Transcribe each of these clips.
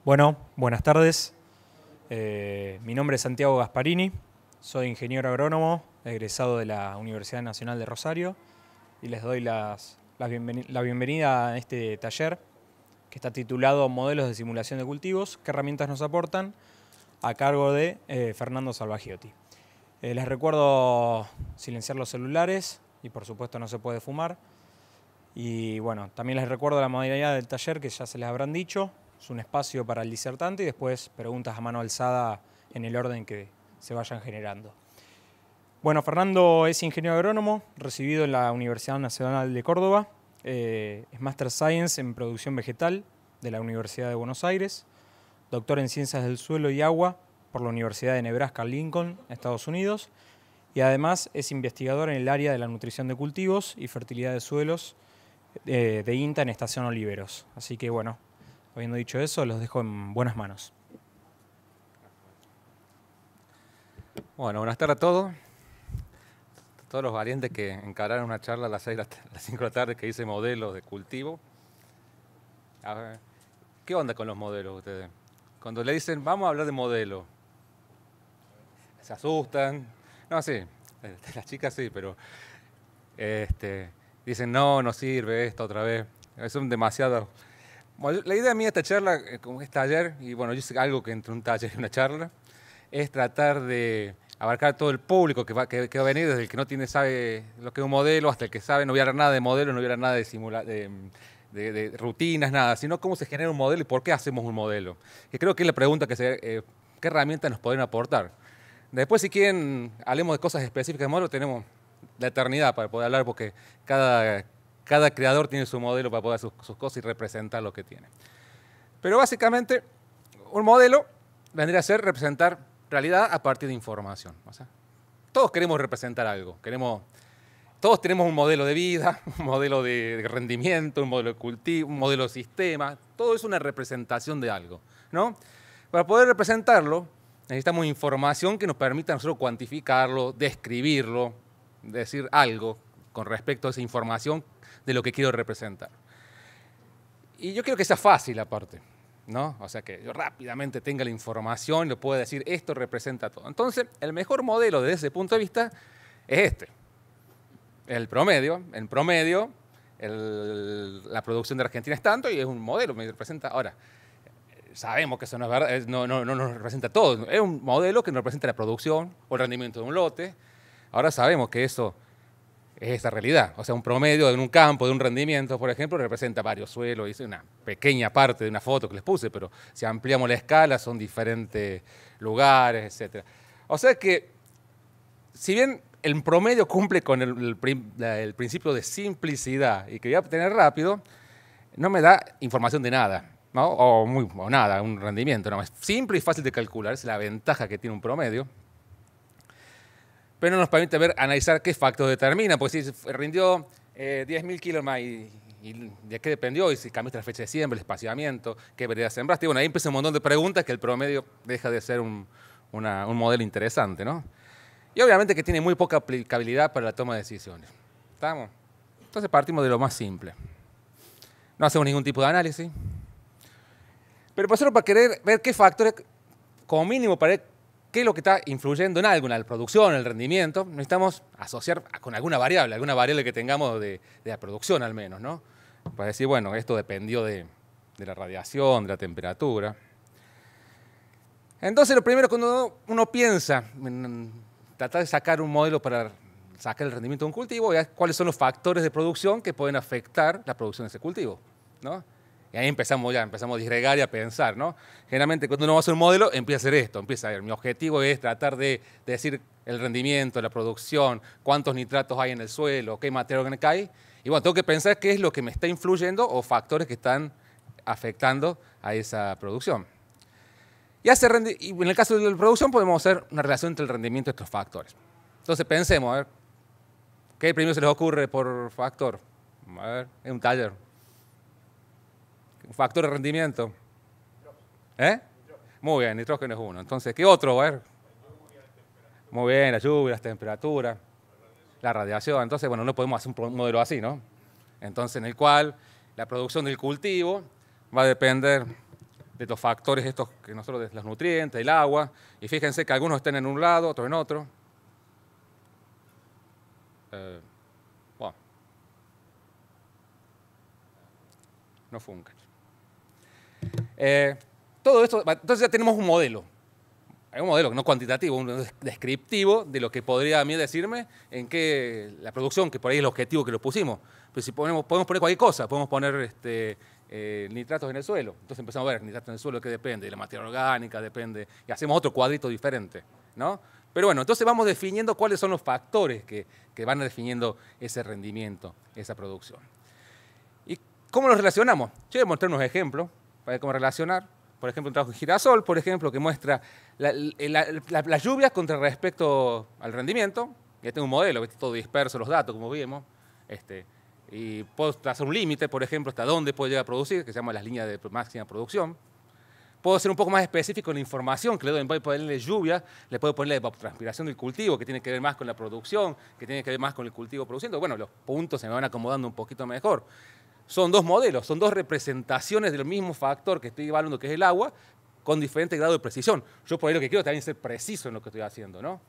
Bueno, buenas tardes. Mi nombre es Santiago Gasparini, soy ingeniero agrónomo, egresado de la Universidad Nacional de Rosario y les doy la bienvenida a este taller que está titulado Modelos de simulación de cultivos, ¿qué herramientas nos aportan? A cargo de Fernando Salvagiotti. Les recuerdo silenciar los celulares y por supuesto no se puede fumar. Y bueno, también les recuerdo la modalidad del taller que ya se les habrán dicho. Es un espacio para el disertante y después preguntas a mano alzada en el orden que se vayan generando. Bueno, Fernando es ingeniero agrónomo, recibido en la Universidad Nacional de Córdoba. Es Master Science en Producción Vegetal de la Universidad de Buenos Aires. Doctor en Ciencias del Suelo y Agua por la Universidad de Nebraska-Lincoln, Estados Unidos. Y además es investigador en el área de la nutrición de cultivos y fertilidad de suelos de INTA en Estación Oliveros. Así que bueno, habiendo dicho eso, los dejo en buenas manos. Bueno, buenas tardes a todos. Todos los valientes que encararon una charla a las 5 de la tarde que hice modelos de cultivo. A ver, ¿qué onda con los modelos ustedes? Cuando le dicen, vamos a hablar de modelos, se asustan. No, sí, las chicas sí, pero dicen, no sirve esto otra vez. Son demasiado. Bueno, la idea mía de esta charla, como es taller, y bueno, yo sé algo que entre un taller y una charla, es tratar de abarcar todo el público que va a venir, desde el que no sabe lo que es un modelo, hasta el que sabe. No voy a hablar nada de modelos, no voy a hablar nada de rutinas, nada, sino cómo se genera un modelo y por qué hacemos un modelo. Que creo que es la pregunta qué herramientas nos pueden aportar. Después, si quieren, hablemos de cosas específicas de modelo, tenemos la eternidad para poder hablar, porque cada creador tiene su modelo para poder hacer sus cosas y representar lo que tiene. Pero básicamente, un modelo vendría a ser representar realidad a partir de información. O sea, todos queremos representar algo. Todos tenemos un modelo de vida, un modelo de rendimiento, un modelo de cultivo, un modelo de sistema. Todo es una representación de algo, ¿no? Para poder representarlo, necesitamos información que nos permita a nosotros cuantificarlo, describirlo, decir algo con respecto a esa información de lo que quiero representar. Y yo quiero que sea fácil aparte, ¿no? O sea, que yo rápidamente tenga la información y lo pueda decir, esto representa todo. Entonces, el mejor modelo desde ese punto de vista es este. El promedio. En promedio, la producción de Argentina es tanto y es un modelo, me representa. Ahora, sabemos que eso no es verdad, no nos representa todo. Es un modelo que nos representa la producción o el rendimiento de un lote. Ahora sabemos que eso es esa realidad. O sea, un promedio en un campo de un rendimiento, por ejemplo, representa varios suelos. Hice una pequeña parte de una foto que les puse, pero si ampliamos la escala son diferentes lugares, etc. O sea que, si bien el promedio cumple con el principio de simplicidad y que voy a obtener rápido, no me da información de nada, ¿no? O nada, un rendimiento. No, es simple y fácil de calcular, es la ventaja que tiene un promedio. Pero no nos permite analizar qué factores determina, porque si rindió 10.000 kilos más y de qué dependió, y si cambiaste la fecha de siembra, el espaciamiento, qué variedad sembraste. Y bueno, ahí empieza un montón de preguntas que el promedio deja de ser un modelo interesante, ¿no? Y obviamente que tiene muy poca aplicabilidad para la toma de decisiones. ¿Estamos? Entonces partimos de lo más simple. No hacemos ningún tipo de análisis. Pero para querer ver qué factores, como mínimo, para ver qué es lo que está influyendo en algo, en la producción, en el rendimiento, necesitamos asociar con alguna variable que tengamos de la producción al menos, ¿no? Para decir, bueno, esto dependió de la radiación, de la temperatura. Entonces, lo primero cuando uno piensa en tratar de sacar un modelo para sacar el rendimiento de un cultivo, es cuáles son los factores de producción que pueden afectar la producción de ese cultivo, ¿no? Y ahí empezamos a disgregar y a pensar, ¿no? Generalmente cuando uno va a hacer un modelo, empieza a hacer esto, mi objetivo es tratar de decir el rendimiento, la producción, cuántos nitratos hay en el suelo, qué material cae, y bueno, tengo que pensar qué es lo que me está influyendo o factores que están afectando a esa producción. Y en el caso de la producción podemos hacer una relación entre el rendimiento de estos factores. Entonces pensemos, a ver, ¿qué primero se les ocurre por factor? A ver, es un taller. Un factor de rendimiento. ¿Eh? Muy bien, nitrógeno es uno. Entonces, ¿qué otro? A ver. Muy bien, la lluvia, la temperatura, la radiación. Entonces, bueno, no podemos hacer un modelo así, ¿no? Entonces, en el cual la producción del cultivo va a depender de los factores estos que nosotros, de los nutrientes, el agua, y fíjense que algunos están en un lado, otros en otro. Bueno, no funca. Todo esto, entonces ya tenemos un modelo. Hay un modelo no cuantitativo, un descriptivo de lo que podría a mí decirme en qué la producción, que por ahí es el objetivo que lo pusimos. Pero si podemos poner cualquier cosa, podemos poner nitratos en el suelo. Entonces empezamos a ver nitratos en el suelo, que depende de la materia orgánica, depende, y hacemos otro cuadrito diferente, ¿no? Pero bueno, entonces vamos definiendo cuáles son los factores que van definiendo ese rendimiento, esa producción. ¿Y cómo los relacionamos? Yo voy a mostrar unos ejemplos para ver cómo relacionar. Por ejemplo, un trabajo de girasol, por ejemplo, que muestra las lluvias contra respecto al rendimiento. Ya tengo un modelo, ¿ves? Todo disperso los datos, como vimos. Y puedo trazar un límite, por ejemplo, hasta dónde puedo llegar a producir, que se llama las líneas de máxima producción. Puedo ser un poco más específico en la información que le doy. En vez de ponerle lluvia, le puedo ponerle evapotranspiración del cultivo, que tiene que ver más con la producción, que tiene que ver más con el cultivo produciendo. Bueno, los puntos se me van acomodando un poquito mejor. Son dos modelos, son dos representaciones del mismo factor que estoy evaluando, que es el agua, con diferente grado de precisión. Yo por ahí lo que quiero también es ser preciso en lo que estoy haciendo, ¿no?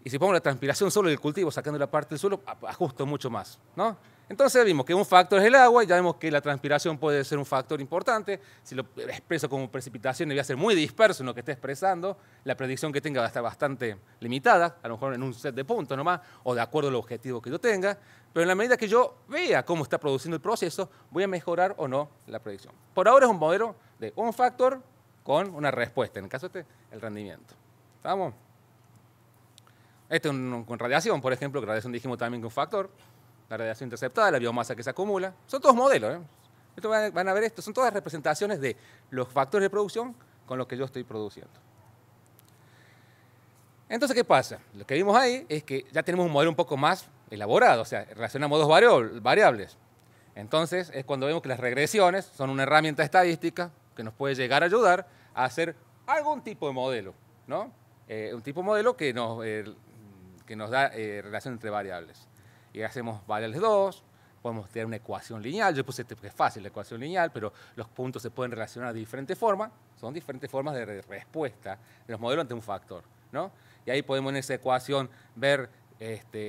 Y si pongo la transpiración solo del cultivo, sacando la parte del suelo, ajusto mucho más, ¿no? Entonces vimos que un factor es el agua, y ya vemos que la transpiración puede ser un factor importante. Si lo expreso como precipitación, voy a ser muy disperso en lo que esté expresando. La predicción que tenga va a estar bastante limitada, a lo mejor en un set de puntos nomás, o de acuerdo al objetivo que yo tenga. Pero en la medida que yo vea cómo está produciendo el proceso, voy a mejorar o no la predicción. Por ahora es un modelo de un factor con una respuesta, en el caso el rendimiento. ¿Estamos? Este es con radiación, por ejemplo, que radiación dijimos también que un factor. La radiación interceptada, la biomasa que se acumula. Son todos modelos, ¿eh? Esto van a ver esto, son todas representaciones de los factores de producción con los que yo estoy produciendo. Entonces, ¿qué pasa? Lo que vimos ahí es que ya tenemos un modelo un poco más elaborado, o sea, relacionamos dos variables. Entonces, es cuando vemos que las regresiones son una herramienta estadística que nos puede llegar a ayudar a hacer algún tipo de modelo, ¿no? Un tipo de modelo que nos da relación entre variables. Y hacemos variables 2, podemos tener una ecuación lineal. Yo puse que es fácil la ecuación lineal, pero los puntos se pueden relacionar de diferentes formas. Son diferentes formas de respuesta de los modelos ante un factor, ¿no? Y ahí podemos en esa ecuación ver,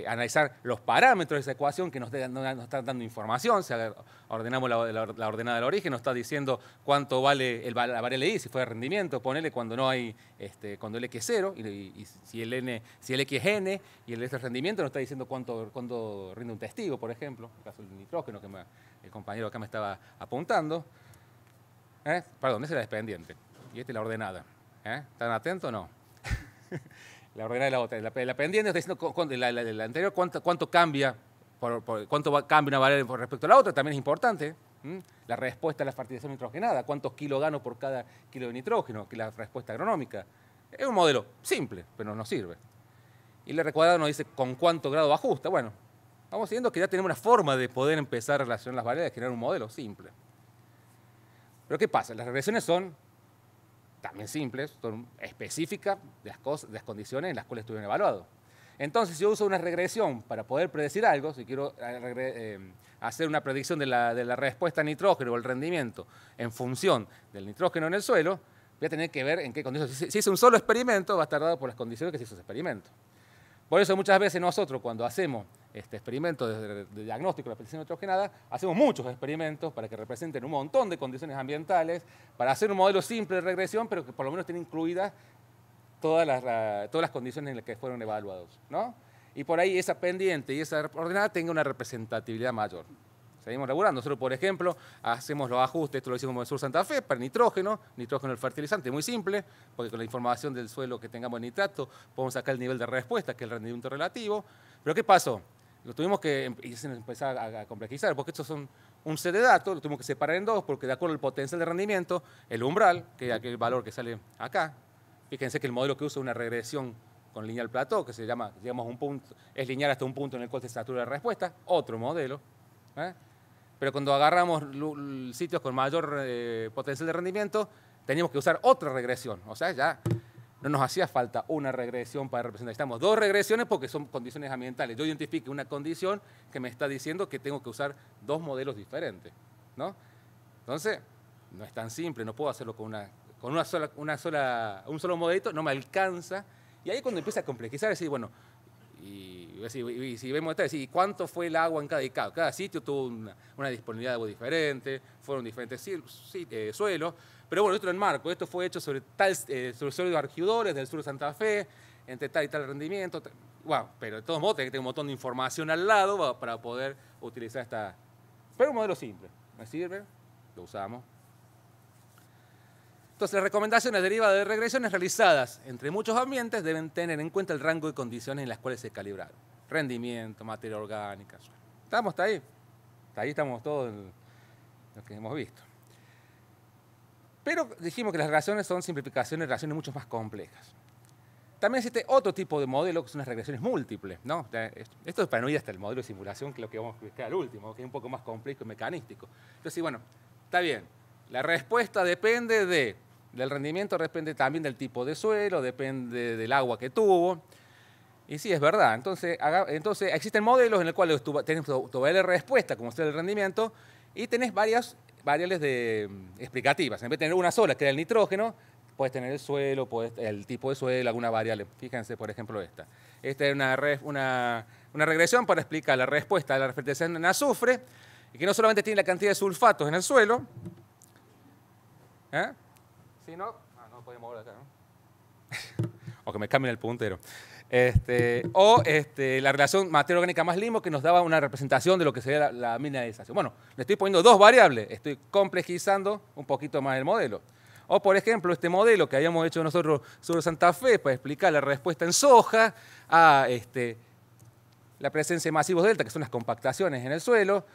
analizar los parámetros de esa ecuación que nos están dando información. O sea, ordenamos la ordenada del origen, nos está diciendo cuánto vale la variable y, si fue de rendimiento, ponele cuando no hay, cuando el x es 0, y si el x es n y el s es rendimiento, nos está diciendo cuánto rinde un testigo, por ejemplo, en el caso del nitrógeno que el compañero acá me estaba apuntando. Perdón, esa es la despendiente y esta es la ordenada. ¿Están atentos o no? La ordenada de la otra. La pendiente está diciendo la anterior cuánto cambia, cuánto cambia una variable por respecto a la otra, también es importante. La respuesta a la fertilización nitrogenada, cuántos kilos gano por cada kilo de nitrógeno, que es la respuesta agronómica. Es un modelo simple, pero nos sirve. Y el recuadrado nos dice con cuánto grado ajusta. Bueno, vamos viendo que ya tenemos una forma de poder empezar a relacionar las variables y generar un modelo simple. Pero ¿qué pasa? Las regresiones son también simples, son específicas de las condiciones en las cuales estuvieron evaluados. Entonces, si yo uso una regresión para poder predecir algo, si quiero hacer una predicción de la respuesta a nitrógeno o el rendimiento en función del nitrógeno en el suelo, voy a tener que ver en qué condiciones. Si es un solo experimento, va a estar dado por las condiciones que se hizo ese experimento. Por eso muchas veces nosotros, cuando hacemos experimentos de diagnóstico de la fertilización nitrogenada, hacemos muchos experimentos para que representen un montón de condiciones ambientales, para hacer un modelo simple de regresión, pero que por lo menos tiene incluidas todas las condiciones en las que fueron evaluados, ¿no? Y por ahí esa pendiente y esa ordenada tenga una representatividad mayor. Seguimos laburando. Nosotros, por ejemplo, hacemos los ajustes, esto lo hicimos en el Sur Santa Fe, para nitrógeno el fertilizante, muy simple, porque con la información del suelo que tengamos en nitrato, podemos sacar el nivel de respuesta, que es el rendimiento relativo. Pero ¿qué pasó? Lo tuvimos que empezar a complejizar, porque estos son un set de datos, lo tuvimos que separar en dos, porque de acuerdo al potencial de rendimiento, el umbral, que es aquel valor que sale acá, fíjense que el modelo que usa es una regresión con lineal plató, que se llama, digamos, un punto, es lineal hasta un punto en el cual se satura la respuesta, otro modelo. Pero cuando agarramos sitios con mayor potencial de rendimiento, teníamos que usar otra regresión. O sea, ya no nos hacía falta una regresión para representar. Necesitamos dos regresiones porque son condiciones ambientales. Yo identifique una condición que me está diciendo que tengo que usar dos modelos diferentes, ¿no? Entonces, no es tan simple, no puedo hacerlo con un solo modelito, no me alcanza. Y ahí cuando empieza a complejizar, decir, bueno, y si vemos esto, decir, ¿cuánto fue el agua en cada sitio? Tuvo una disponibilidad de agua diferente, fueron diferentes suelos, pero bueno, esto lo enmarco, esto fue hecho sobre suelo de Argiudores, del sur de Santa Fe, entre tal y tal rendimiento. Bueno, pero de todos modos, tengo que tener un montón de información al lado para poder utilizar esta. Pero un modelo simple, ¿me sirve? Lo usamos. Entonces, las recomendaciones derivadas de regresiones realizadas entre muchos ambientes deben tener en cuenta el rango de condiciones en las cuales se calibraron. Rendimiento, materia orgánica. ¿Estamos hasta ahí? Hasta ahí estamos todos en lo que hemos visto. Pero dijimos que las relaciones son simplificaciones de relaciones mucho más complejas. También existe otro tipo de modelo que son las regresiones múltiples, ¿no? Esto es para no ir hasta el modelo de simulación, que es lo que vamos a explicar al último, que es un poco más complejo y mecanístico. Entonces, bueno, está bien. La respuesta depende del rendimiento, depende también del tipo de suelo, depende del agua que tuvo. Y sí, es verdad. Entonces existen modelos en los cuales tenés tu variable de respuesta, como sea el rendimiento, y tenés varias variables explicativas. En vez de tener una sola, que era el nitrógeno, puedes tener el suelo, el tipo de suelo, alguna variable. Fíjense, por ejemplo, esta. Esta es una regresión para explicar la respuesta de la fertilización en azufre, y que no solamente tiene la cantidad de sulfatos en el suelo, si no, no podemos mover acá, ¿no? O que me cambien el puntero. La relación materia orgánica más limo, que nos daba una representación de lo que sería la mineralización. Bueno, le estoy poniendo dos variables, estoy complejizando un poquito más el modelo. O, por ejemplo, este modelo que habíamos hecho nosotros sobre Santa Fe para explicar la respuesta en soja a la presencia de masivos delta, que son las compactaciones en el suelo,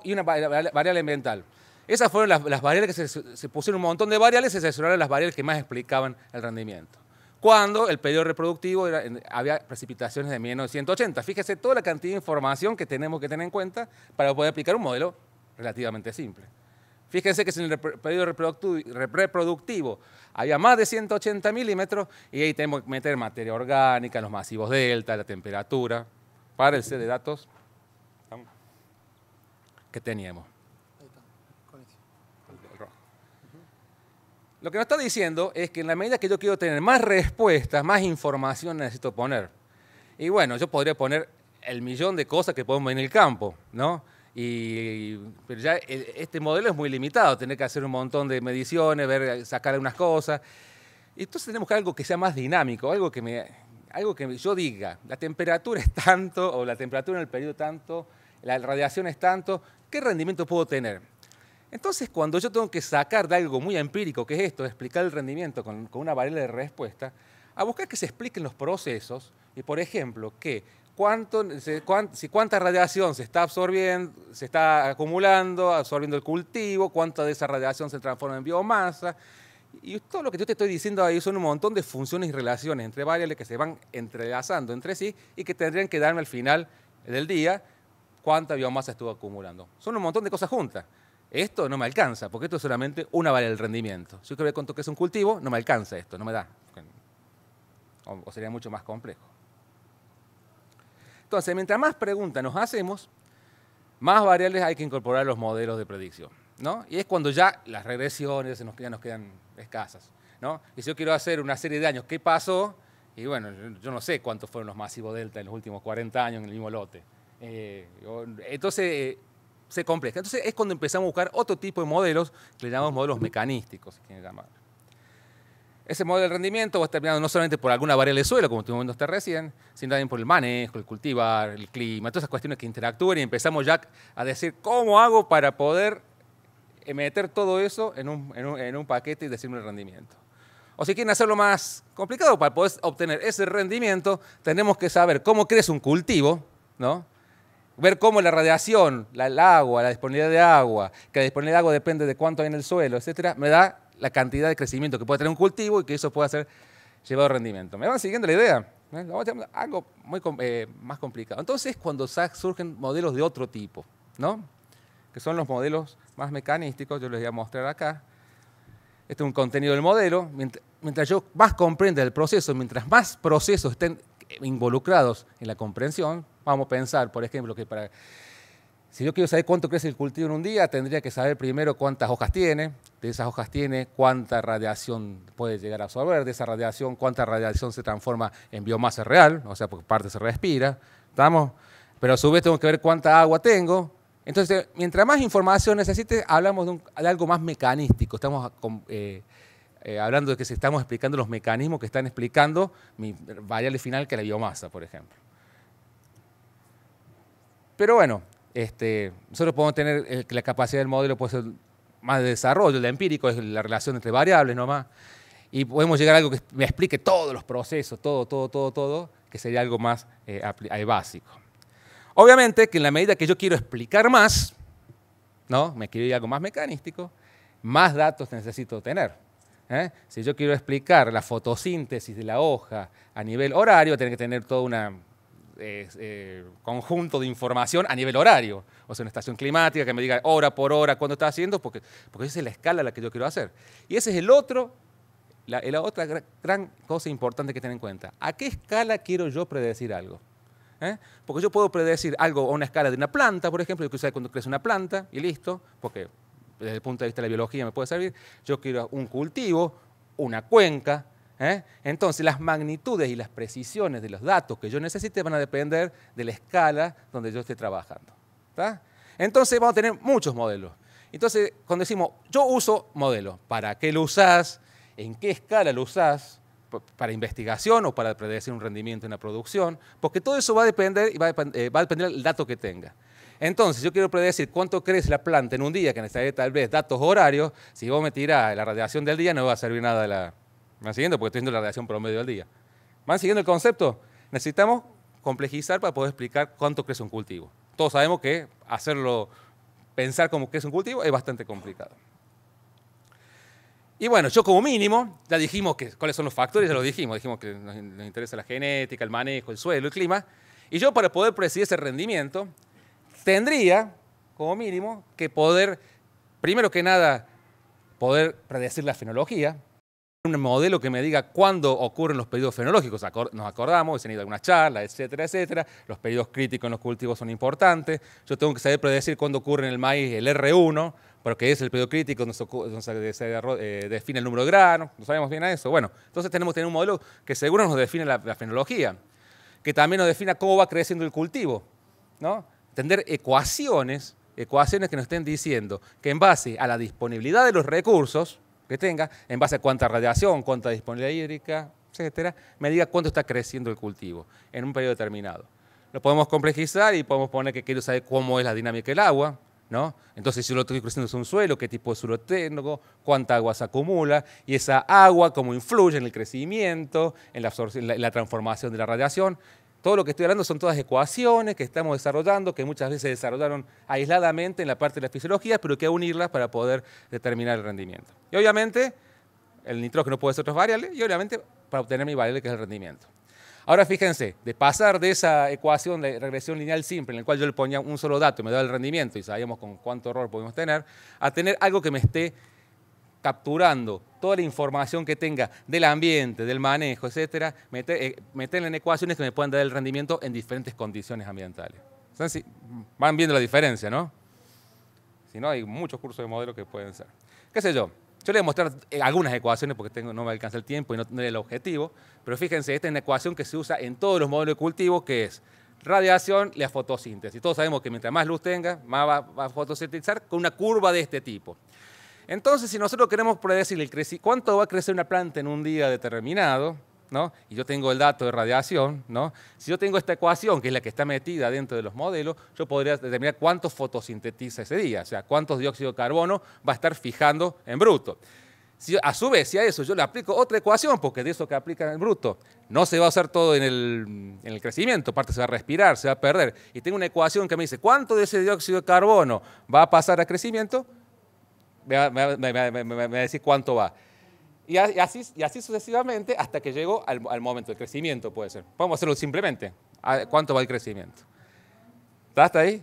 y una variable ambiental. Esas fueron las variables que se pusieron un montón de variables y se seleccionaron las variables que más explicaban el rendimiento. Cuando el periodo reproductivo había precipitaciones de menos de 180. Fíjese toda la cantidad de información que tenemos que tener en cuenta para poder aplicar un modelo relativamente simple. Fíjense que si en el periodo reproductivo había más de 180 milímetros, y ahí tenemos que meter materia orgánica, los masivos delta, la temperatura, para el set de datos que teníamos. Lo que nos está diciendo es que en la medida que yo quiero tener más respuestas, más información necesito poner. Y bueno, yo podría poner el millón de cosas que podemos ver en el campo, ¿no? Pero ya este modelo es muy limitado, tener que hacer un montón de mediciones, sacar algunas cosas. Y entonces tenemos que algo que sea más dinámico, algo que yo diga, la temperatura es tanto, o la temperatura en el periodo tanto, la radiación es tanto, ¿qué rendimiento puedo tener? Entonces, cuando yo tengo que sacar de algo muy empírico, que es esto, de explicar el rendimiento con una variable de respuesta, a buscar que se expliquen los procesos, y por ejemplo, cuánta radiación se está absorbiendo, se está acumulando, absorbiendo el cultivo, cuánta de esa radiación se transforma en biomasa, y todo lo que yo te estoy diciendo ahí son un montón de funciones y relaciones entre variables que se van entrelazando entre sí y que tendrían que darme al final del día cuánta biomasa estuvo acumulando. Son un montón de cosas juntas. Esto no me alcanza, porque esto es solamente una variable del rendimiento. Si yo quiero ver cuánto que es un cultivo, no me alcanza esto, no me da. O sería mucho más complejo. Entonces, mientras más preguntas nos hacemos, más variables hay que incorporar a los modelos de predicción, ¿no? Y es cuando ya las regresiones ya nos quedan escasas, ¿no? Y si yo quiero hacer una serie de años, ¿qué pasó? Y bueno, yo no sé cuántos fueron los masivos delta en los últimos 40 años en el mismo lote. Entonces, se compleja. Entonces es cuando empezamos a buscar otro tipo de modelos que le llamamos modelos mecanísticos, si quieren llamarlo. Ese modelo de rendimiento va determinado no solamente por alguna variable de suelo, como estuvimos viendo hasta recién, sino también por el manejo, el cultivar, el clima, todas esas cuestiones que interactúan, y empezamos ya a decir cómo hago para poder meter todo eso en un paquete y decirme el rendimiento. O si quieren hacerlo más complicado, para poder obtener ese rendimiento, tenemos que saber cómo crece un cultivo, ¿no? Ver cómo la radiación, el agua, la disponibilidad de agua, que la disponibilidad de agua depende de cuánto hay en el suelo, etcétera, me da la cantidad de crecimiento que puede tener un cultivo y que eso pueda ser llevado a rendimiento. ¿Me van siguiendo la idea? Algo muy más complicado. Entonces, cuando surgen modelos de otro tipo, ¿no? Que son los modelos más mecanísticos, yo les voy a mostrar acá. Este es un contenido del modelo. Mientras yo más comprenda el proceso, mientras más procesos estén involucrados en la comprensión, vamos a pensar, por ejemplo, que Si yo quiero saber cuánto crece el cultivo en un día, tendría que saber primero cuántas hojas tiene, de esas hojas tiene, cuánta radiación puede llegar a absorber, de esa radiación, cuánta radiación se transforma en biomasa real, o sea, porque parte se respira, ¿estamos? Pero a su vez tengo que ver cuánta agua tengo. Entonces, mientras más información necesite, hablamos de algo más mecanístico. Estamos hablando de que estamos explicando los mecanismos que están explicando mi variable final, que es la biomasa, por ejemplo. Pero bueno, nosotros podemos tener que la capacidad del modelo puede ser más de desarrollo, el empírico es la relación entre variables nomás, y podemos llegar a algo que me explique todos los procesos, todo, que sería algo más básico. Obviamente que en la medida que yo quiero explicar más, ¿no? Me quiero ir a algo más mecanístico, más datos necesito tener. Si yo quiero explicar la fotosíntesis de la hoja a nivel horario, tengo que tener todo un conjunto de información a nivel horario. O sea, una estación climática que me diga hora por hora cuándo está haciendo, porque esa es la escala a la que yo quiero hacer. Y ese es la otra gran cosa importante que tener en cuenta. ¿A qué escala quiero yo predecir algo? Porque yo puedo predecir algo a una escala de una planta, por ejemplo, yo quiero saber cuándo crece una planta y listo, porque desde el punto de vista de la biología me puede servir. Yo quiero un cultivo, una cuenca. Entonces, las magnitudes y las precisiones de los datos que yo necesite van a depender de la escala donde yo esté trabajando. ¿Tá? Entonces, vamos a tener muchos modelos. Entonces, cuando decimos, yo uso modelos, ¿para qué lo usás? ¿En qué escala lo usás? ¿Para investigación o para predecir un rendimiento en la producción? Porque todo eso va a depender del dato que tenga. Entonces, yo quiero predecir cuánto crece la planta en un día, que necesitaría tal vez datos horarios. Si vos me tirás la radiación del día, no va a servir nada de la... ¿Me van siguiendo? Porque estoy viendo la radiación promedio del día. ¿Van siguiendo el concepto? Necesitamos complejizar para poder explicar cuánto crece un cultivo. Todos sabemos que pensar cómo crece un cultivo es bastante complicado. Y bueno, yo como mínimo, ya dijimos cuáles son los factores, ya lo dijimos que nos interesa la genética, el manejo, el suelo, el clima. Y yo para poder predecir ese rendimiento, tendría, como mínimo, que poder, primero que nada, poder predecir la fenología, un modelo que me diga cuándo ocurren los periodos fenológicos. Nos acordamos, se han ido algunas charlas, etcétera, etcétera. Los periodos críticos en los cultivos son importantes. Yo tengo que saber predecir cuándo ocurre en el maíz el R1, porque es el periodo crítico donde se define el número de granos. ¿No sabemos bien a eso? Bueno, entonces tenemos que tener un modelo que seguro nos define la fenología, que también nos defina cómo va creciendo el cultivo, ¿no? Tener ecuaciones que nos estén diciendo que en base a la disponibilidad de los recursos que tenga, en base a cuánta radiación, cuánta disponibilidad hídrica, etcétera, me diga cuánto está creciendo el cultivo en un periodo determinado. Lo podemos complejizar y podemos poner que quiero saber cómo es la dinámica del agua, ¿no? Entonces, si lo estoy creciendo es un suelo, qué tipo de suelo tengo, cuánta agua se acumula, y esa agua cómo influye en el crecimiento, en la absorción, en la transformación de la radiación. Todo lo que estoy hablando son todas ecuaciones que estamos desarrollando, que muchas veces se desarrollaron aisladamente en la parte de la fisiología, pero que hay que unirlas para poder determinar el rendimiento. Y obviamente, el nitrógeno puede ser otras variables, y obviamente para obtener mi variable que es el rendimiento. Ahora fíjense, de pasar de esa ecuación de regresión lineal simple, en la cual yo le ponía un solo dato y me daba el rendimiento, y sabíamos con cuánto error podemos tener, a tener algo que me esté capturando toda la información que tenga del ambiente, del manejo, etcétera, meterla en ecuaciones que me puedan dar el rendimiento en diferentes condiciones ambientales. Entonces, van viendo la diferencia, ¿no? Si no, hay muchos cursos de modelo que pueden ser. ¿Qué sé yo? Yo le voy a mostrar algunas ecuaciones porque no me alcanza el tiempo y no es el objetivo, pero fíjense, esta es una ecuación que se usa en todos los modelos de cultivo, que es radiación y la fotosíntesis. Todos sabemos que mientras más luz tenga, más va a fotosintetizar con una curva de este tipo. Entonces, si nosotros queremos predecir cuánto va a crecer una planta en un día determinado, ¿no? Y yo tengo el dato de radiación, ¿no? Si yo tengo esta ecuación, que es la que está metida dentro de los modelos, yo podría determinar cuánto fotosintetiza ese día, o sea, cuántos dióxido de carbono va a estar fijando en bruto. A su vez, si a eso yo le aplico otra ecuación, porque de eso que aplica en el bruto, no se va a usar todo en el crecimiento, parte se va a respirar, se va a perder, y tengo una ecuación que me dice cuánto de ese dióxido de carbono va a pasar a crecimiento, me va a decir cuánto va. Y así sucesivamente hasta que llego al momento del crecimiento, puede ser. Podemos hacerlo simplemente. ¿Cuánto va el crecimiento? ¿Está hasta ahí?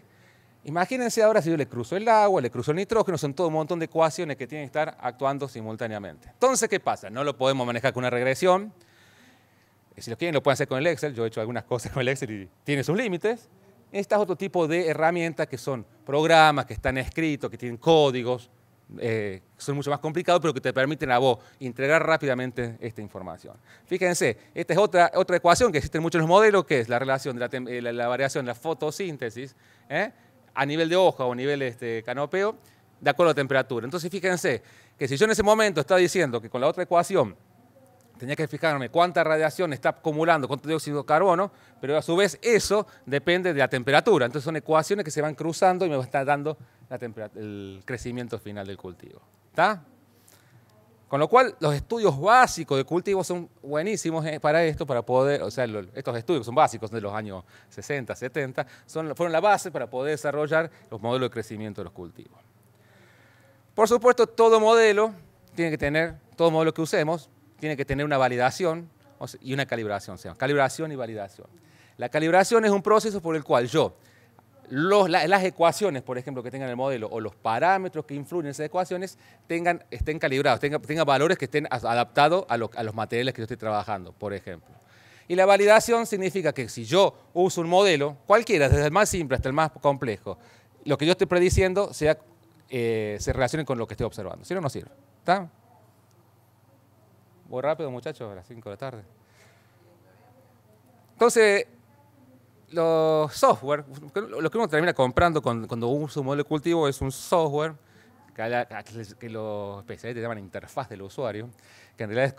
Imagínense ahora si yo le cruzo el agua, le cruzo el nitrógeno, son todo un montón de ecuaciones que tienen que estar actuando simultáneamente. Entonces, ¿qué pasa? No lo podemos manejar con una regresión. Si lo quieren, lo pueden hacer con el Excel. Yo he hecho algunas cosas con el Excel y tiene sus límites. Necesitas otro tipo de herramientas que son programas que están escritos, que tienen códigos, que son mucho más complicados, pero que te permiten a vos integrar rápidamente esta información. Fíjense, esta es otra ecuación que existe en muchos de los modelos, que es la relación de la variación de la fotosíntesis a nivel de hoja o a nivel canopeo, de acuerdo a la temperatura. Entonces, fíjense que si yo en ese momento estaba diciendo que con la otra ecuación tenía que fijarme cuánta radiación está acumulando, cuánto dióxido de carbono, pero a su vez eso depende de la temperatura. Entonces son ecuaciones que se van cruzando y me va a estar dando el crecimiento final del cultivo. ¿Está? Con lo cual, los estudios básicos de cultivo son buenísimos para esto, para poder, o sea, estos estudios son básicos de los años 60, 70, fueron la base para poder desarrollar los modelos de crecimiento de los cultivos. Por supuesto, todo modelo que usemos, tiene que tener una validación y una calibración, o sea, calibración y validación. La calibración es un proceso por el cual las ecuaciones, por ejemplo, que tengan el modelo o los parámetros que influyen en esas ecuaciones estén calibrados, tengan valores que estén adaptados a los materiales que yo estoy trabajando, por ejemplo. Y la validación significa que si yo uso un modelo, cualquiera, desde el más simple hasta el más complejo, lo que yo estoy prediciendo se relacione con lo que estoy observando. Si no, no sirve. ¿Está? Voy rápido, muchachos, a las 5 de la tarde. Entonces, los software, lo que uno termina comprando cuando usa un modelo de cultivo es un software que los especialistas llaman interfaz del usuario, que en realidad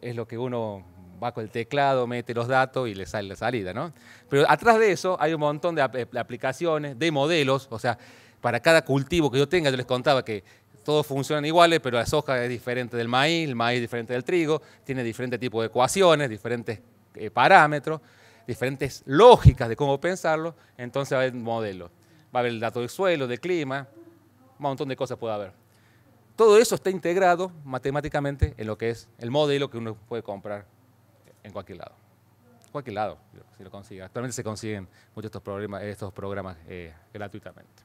es lo que uno va con el teclado, mete los datos y le sale la salida, ¿no? Pero atrás de eso hay un montón de aplicaciones, de modelos, o sea, para cada cultivo que yo tenga, yo les contaba que todos funcionan iguales, pero la soja es diferente del maíz, el maíz es diferente del trigo, tiene diferentes tipos de ecuaciones, diferentes parámetros, diferentes lógicas de cómo pensarlo, entonces va a haber un modelo. Va a haber el dato del suelo, del clima, un montón de cosas puede haber. Todo eso está integrado matemáticamente en lo que es el modelo que uno puede comprar en cualquier lado. Cualquier lado, si lo consigue. Actualmente se consiguen muchos de estos programas gratuitamente.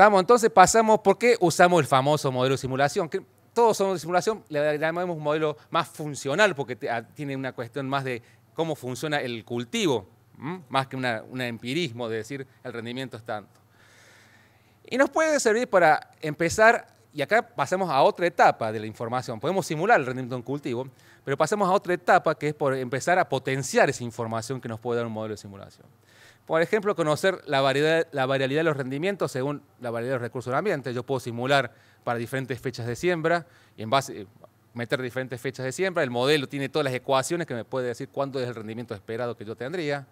Entonces pasamos, ¿por qué usamos el famoso modelo de simulación? Que todos somos de simulación, le llamamos un modelo más funcional porque tiene una cuestión más de cómo funciona el cultivo, más que un empirismo de decir el rendimiento es tanto. Y nos puede servir para empezar, y acá pasamos a otra etapa de la información. Podemos simular el rendimiento de un cultivo, pero pasamos a otra etapa que es por empezar a potenciar esa información que nos puede dar un modelo de simulación. Por ejemplo, conocer la variabilidad de los rendimientos según la variedad de los recursos del ambiente. Yo puedo simular para diferentes fechas de siembra y en base meter diferentes fechas de siembra. El modelo tiene todas las ecuaciones que me puede decir cuánto es el rendimiento esperado que yo tendría.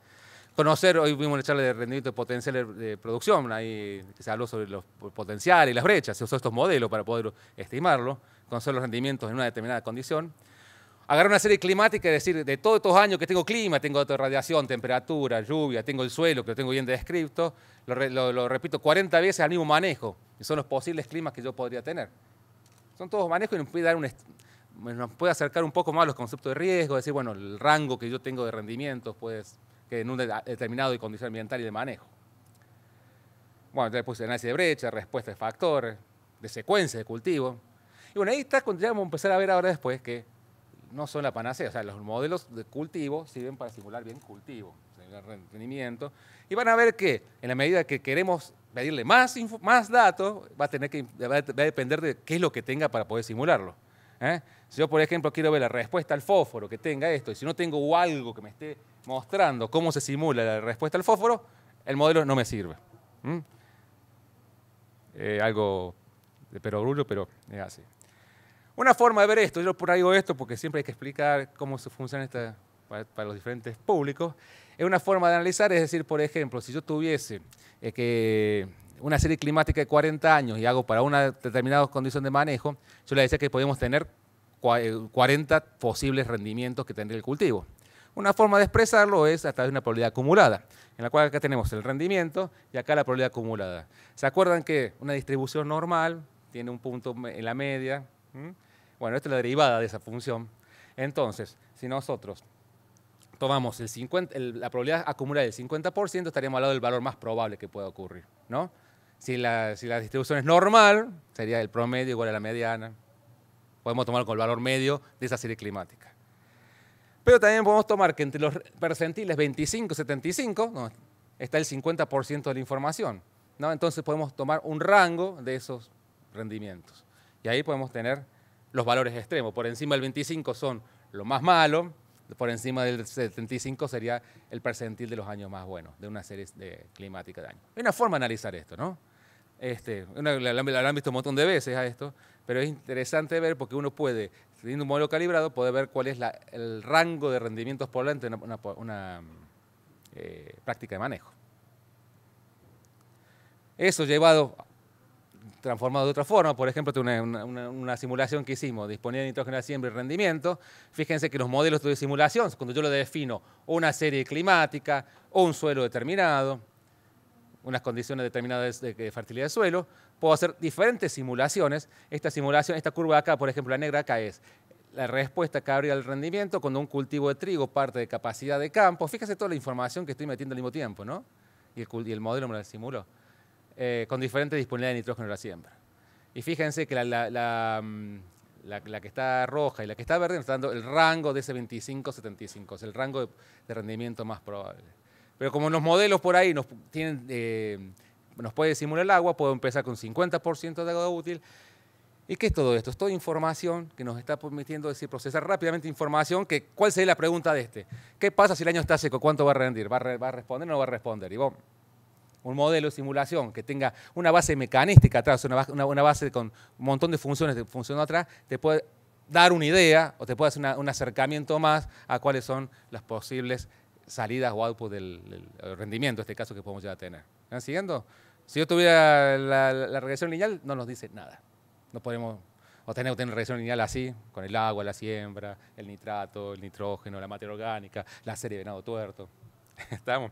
Conocer, hoy vimos una charla de rendimiento potencial de producción, ahí se habló sobre los potenciales y las brechas, se usó estos modelos para poder estimarlo, conocer los rendimientos en una determinada condición. Agarrar una serie climática y decir, de todos estos años que tengo clima, tengo datos de radiación, temperatura, lluvia, tengo el suelo, que lo tengo bien descrito, lo repito 40 veces al mismo manejo, y son los posibles climas que yo podría tener. Son todos manejos y nos puede acercar un poco más a los conceptos de riesgo, decir, bueno, el rango que yo tengo de rendimientos, pues, que en un determinado de condición ambiental y de manejo. Bueno, después análisis de brecha, respuesta de factores, de secuencia de cultivo. Y bueno, ahí está cuando ya vamos a empezar a ver ahora después que no son la panacea, o sea, los modelos de cultivo sirven para simular bien cultivo, el rendimiento, y van a ver que en la medida que queremos pedirle más datos, va a depender de qué es lo que tenga para poder simularlo. Si yo, por ejemplo, quiero ver la respuesta al fósforo, que tenga esto, y si no tengo algo que me esté mostrando cómo se simula la respuesta al fósforo, el modelo no me sirve. Algo de perogrullo, pero es así. Una forma de ver esto, yo por ahí digo esto porque siempre hay que explicar cómo se funciona para los diferentes públicos, es una forma de analizar, es decir, por ejemplo, si yo tuviese una serie climática de 40 años y hago para una determinada condición de manejo, yo le decía que podemos tener 40 posibles rendimientos que tendría el cultivo. Una forma de expresarlo es a través de una probabilidad acumulada, en la cual acá tenemos el rendimiento y acá la probabilidad acumulada. ¿Se acuerdan que una distribución normal tiene un punto en la media? Bueno, esta es la derivada de esa función. Entonces, si nosotros tomamos la probabilidad acumulada del 50%, estaríamos al lado del valor más probable que pueda ocurrir, ¿no? Si la distribución es normal, sería el promedio igual a la mediana. Podemos tomarlo con el valor medio de esa serie climática. Pero también podemos tomar que entre los percentiles 25 y 75, está el 50% de la información, ¿no? Entonces podemos tomar un rango de esos rendimientos. Y ahí podemos tener los valores extremos. Por encima del 25 son lo más malo, por encima del 75 sería el percentil de los años más buenos, de una serie climática de años. Hay una forma de analizar esto, ¿no? Lo han visto un montón de veces a esto, pero es interesante ver porque uno puede, teniendo un modelo calibrado, puede ver cuál es el rango de rendimientos por lente en una práctica de manejo. Eso llevado, transformado de otra forma, por ejemplo, una simulación que hicimos, disponibilidad de nitrógeno a la siembra y rendimiento. Fíjense que los modelos de simulación, cuando yo lo defino una serie climática o un suelo determinado, unas condiciones determinadas de fertilidad del suelo, puedo hacer diferentes simulaciones. Esta simulación, esta curva de acá, por ejemplo, la negra acá es la respuesta que habría al rendimiento cuando un cultivo de trigo parte de capacidad de campo. Fíjense toda la información que estoy metiendo al mismo tiempo, ¿no? Y el modelo me la simuló. Con diferente disponibilidad de nitrógeno a la siembra. Y fíjense que la que está roja y la que está verde nos está dando el rango de ese 25-75, es el rango de rendimiento más probable. Pero como los modelos por ahí nos puede simular el agua, puedo empezar con 50% de agua útil. ¿Y qué es todo esto? Es toda información que nos está permitiendo procesar rápidamente información. ¿Cuál sería la pregunta de este? ¿Qué pasa si el año está seco? ¿Cuánto va a rendir? ¿Va a responder o no va a responder? Y un modelo de simulación que tenga una base mecanística atrás, una base con un montón de funciones funcionando atrás, te puede dar una idea o te puede hacer un acercamiento más a cuáles son las posibles salidas o output del rendimiento, en este caso, que podemos llegar a tener. ¿Están siguiendo? Si yo tuviera la regresión lineal, no nos dice nada. No podemos tener regresión lineal así, con el agua, la siembra, el nitrato, el nitrógeno, la materia orgánica, la serie de venado tuerto. ¿Estamos?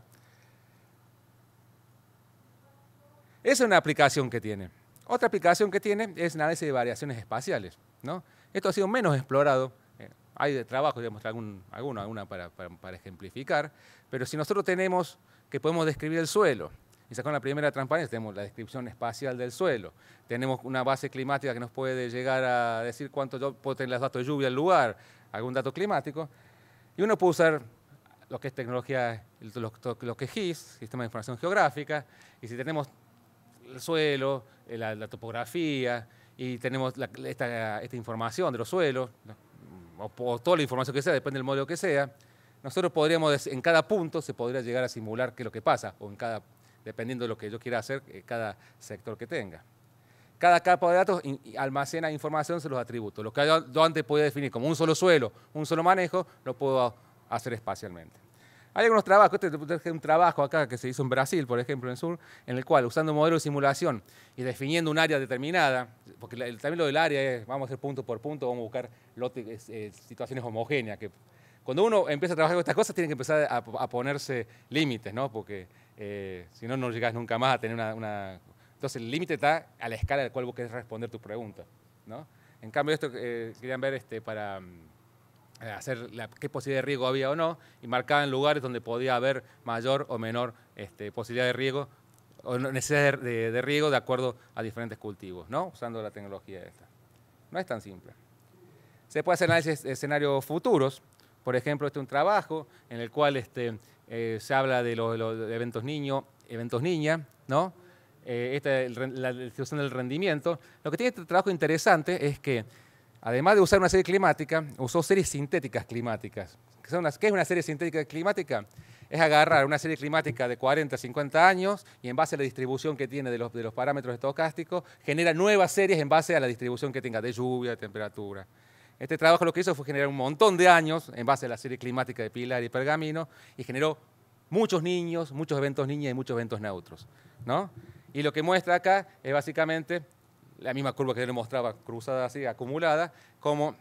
Esa es una aplicación que tiene. Otra aplicación que tiene es el análisis de variaciones espaciales, ¿no? Esto ha sido menos explorado. Hay de trabajo, voy a mostrar alguna para ejemplificar, pero si nosotros tenemos que podemos describir el suelo, y sacamos la primera transparencia, tenemos la descripción espacial del suelo, tenemos una base climática que nos puede llegar a decir cuánto yo puedo tener los datos de lluvia al lugar, algún dato climático, y uno puede usar lo que es tecnología, lo que es GIS, Sistema de Información Geográfica, y si tenemos el suelo, la topografía, y tenemos esta información de los suelos, o toda la información que sea, depende del modelo que sea, nosotros podríamos, en cada punto, se podría llegar a simular qué es lo que pasa, o dependiendo de lo que yo quiera hacer, cada sector que tenga. Cada capa de datos almacena información sobre los atributos. Lo que yo antes podía definir como un solo suelo, un solo manejo, lo puedo hacer espacialmente. Hay algunos trabajos, este es un trabajo acá que se hizo en Brasil, por ejemplo, en el sur, en el cual, usando un modelo de simulación y definiendo un área determinada, porque también lo del área es, vamos a hacer punto por punto, vamos a buscar situaciones homogéneas. Que cuando uno empieza a trabajar con estas cosas, tiene que empezar a ponerse límites, ¿no? Porque si no, no llegás nunca más a tener una... Entonces, el límite está a la escala al cual vos querés responder tu pregunta, ¿no? En cambio, esto querían ver para... hacer qué posibilidad de riego había o no, y marcaban lugares donde podía haber mayor o menor posibilidad de riego o necesidad de riego de acuerdo a diferentes cultivos, ¿no? Usando la tecnología esta. No es tan simple. Se puede hacer análisis de escenarios futuros. Por ejemplo, este es un trabajo en el cual se habla de los eventos niña, ¿no? La distribución del rendimiento. Lo que tiene este trabajo interesante es que además de usar una serie climática, usó series sintéticas climáticas. ¿Qué es una serie sintética climática? Es agarrar una serie climática de 40, 50 años y en base a la distribución que tiene de los parámetros estocásticos, genera nuevas series en base a la distribución que tenga de lluvia, de temperatura. Este trabajo lo que hizo fue generar un montón de años en base a la serie climática de Pilar y Pergamino y generó muchos niños, muchos eventos niñas y muchos eventos neutros, ¿no? Y lo que muestra acá es básicamente la misma curva que yo le mostraba, cruzada así, acumulada, como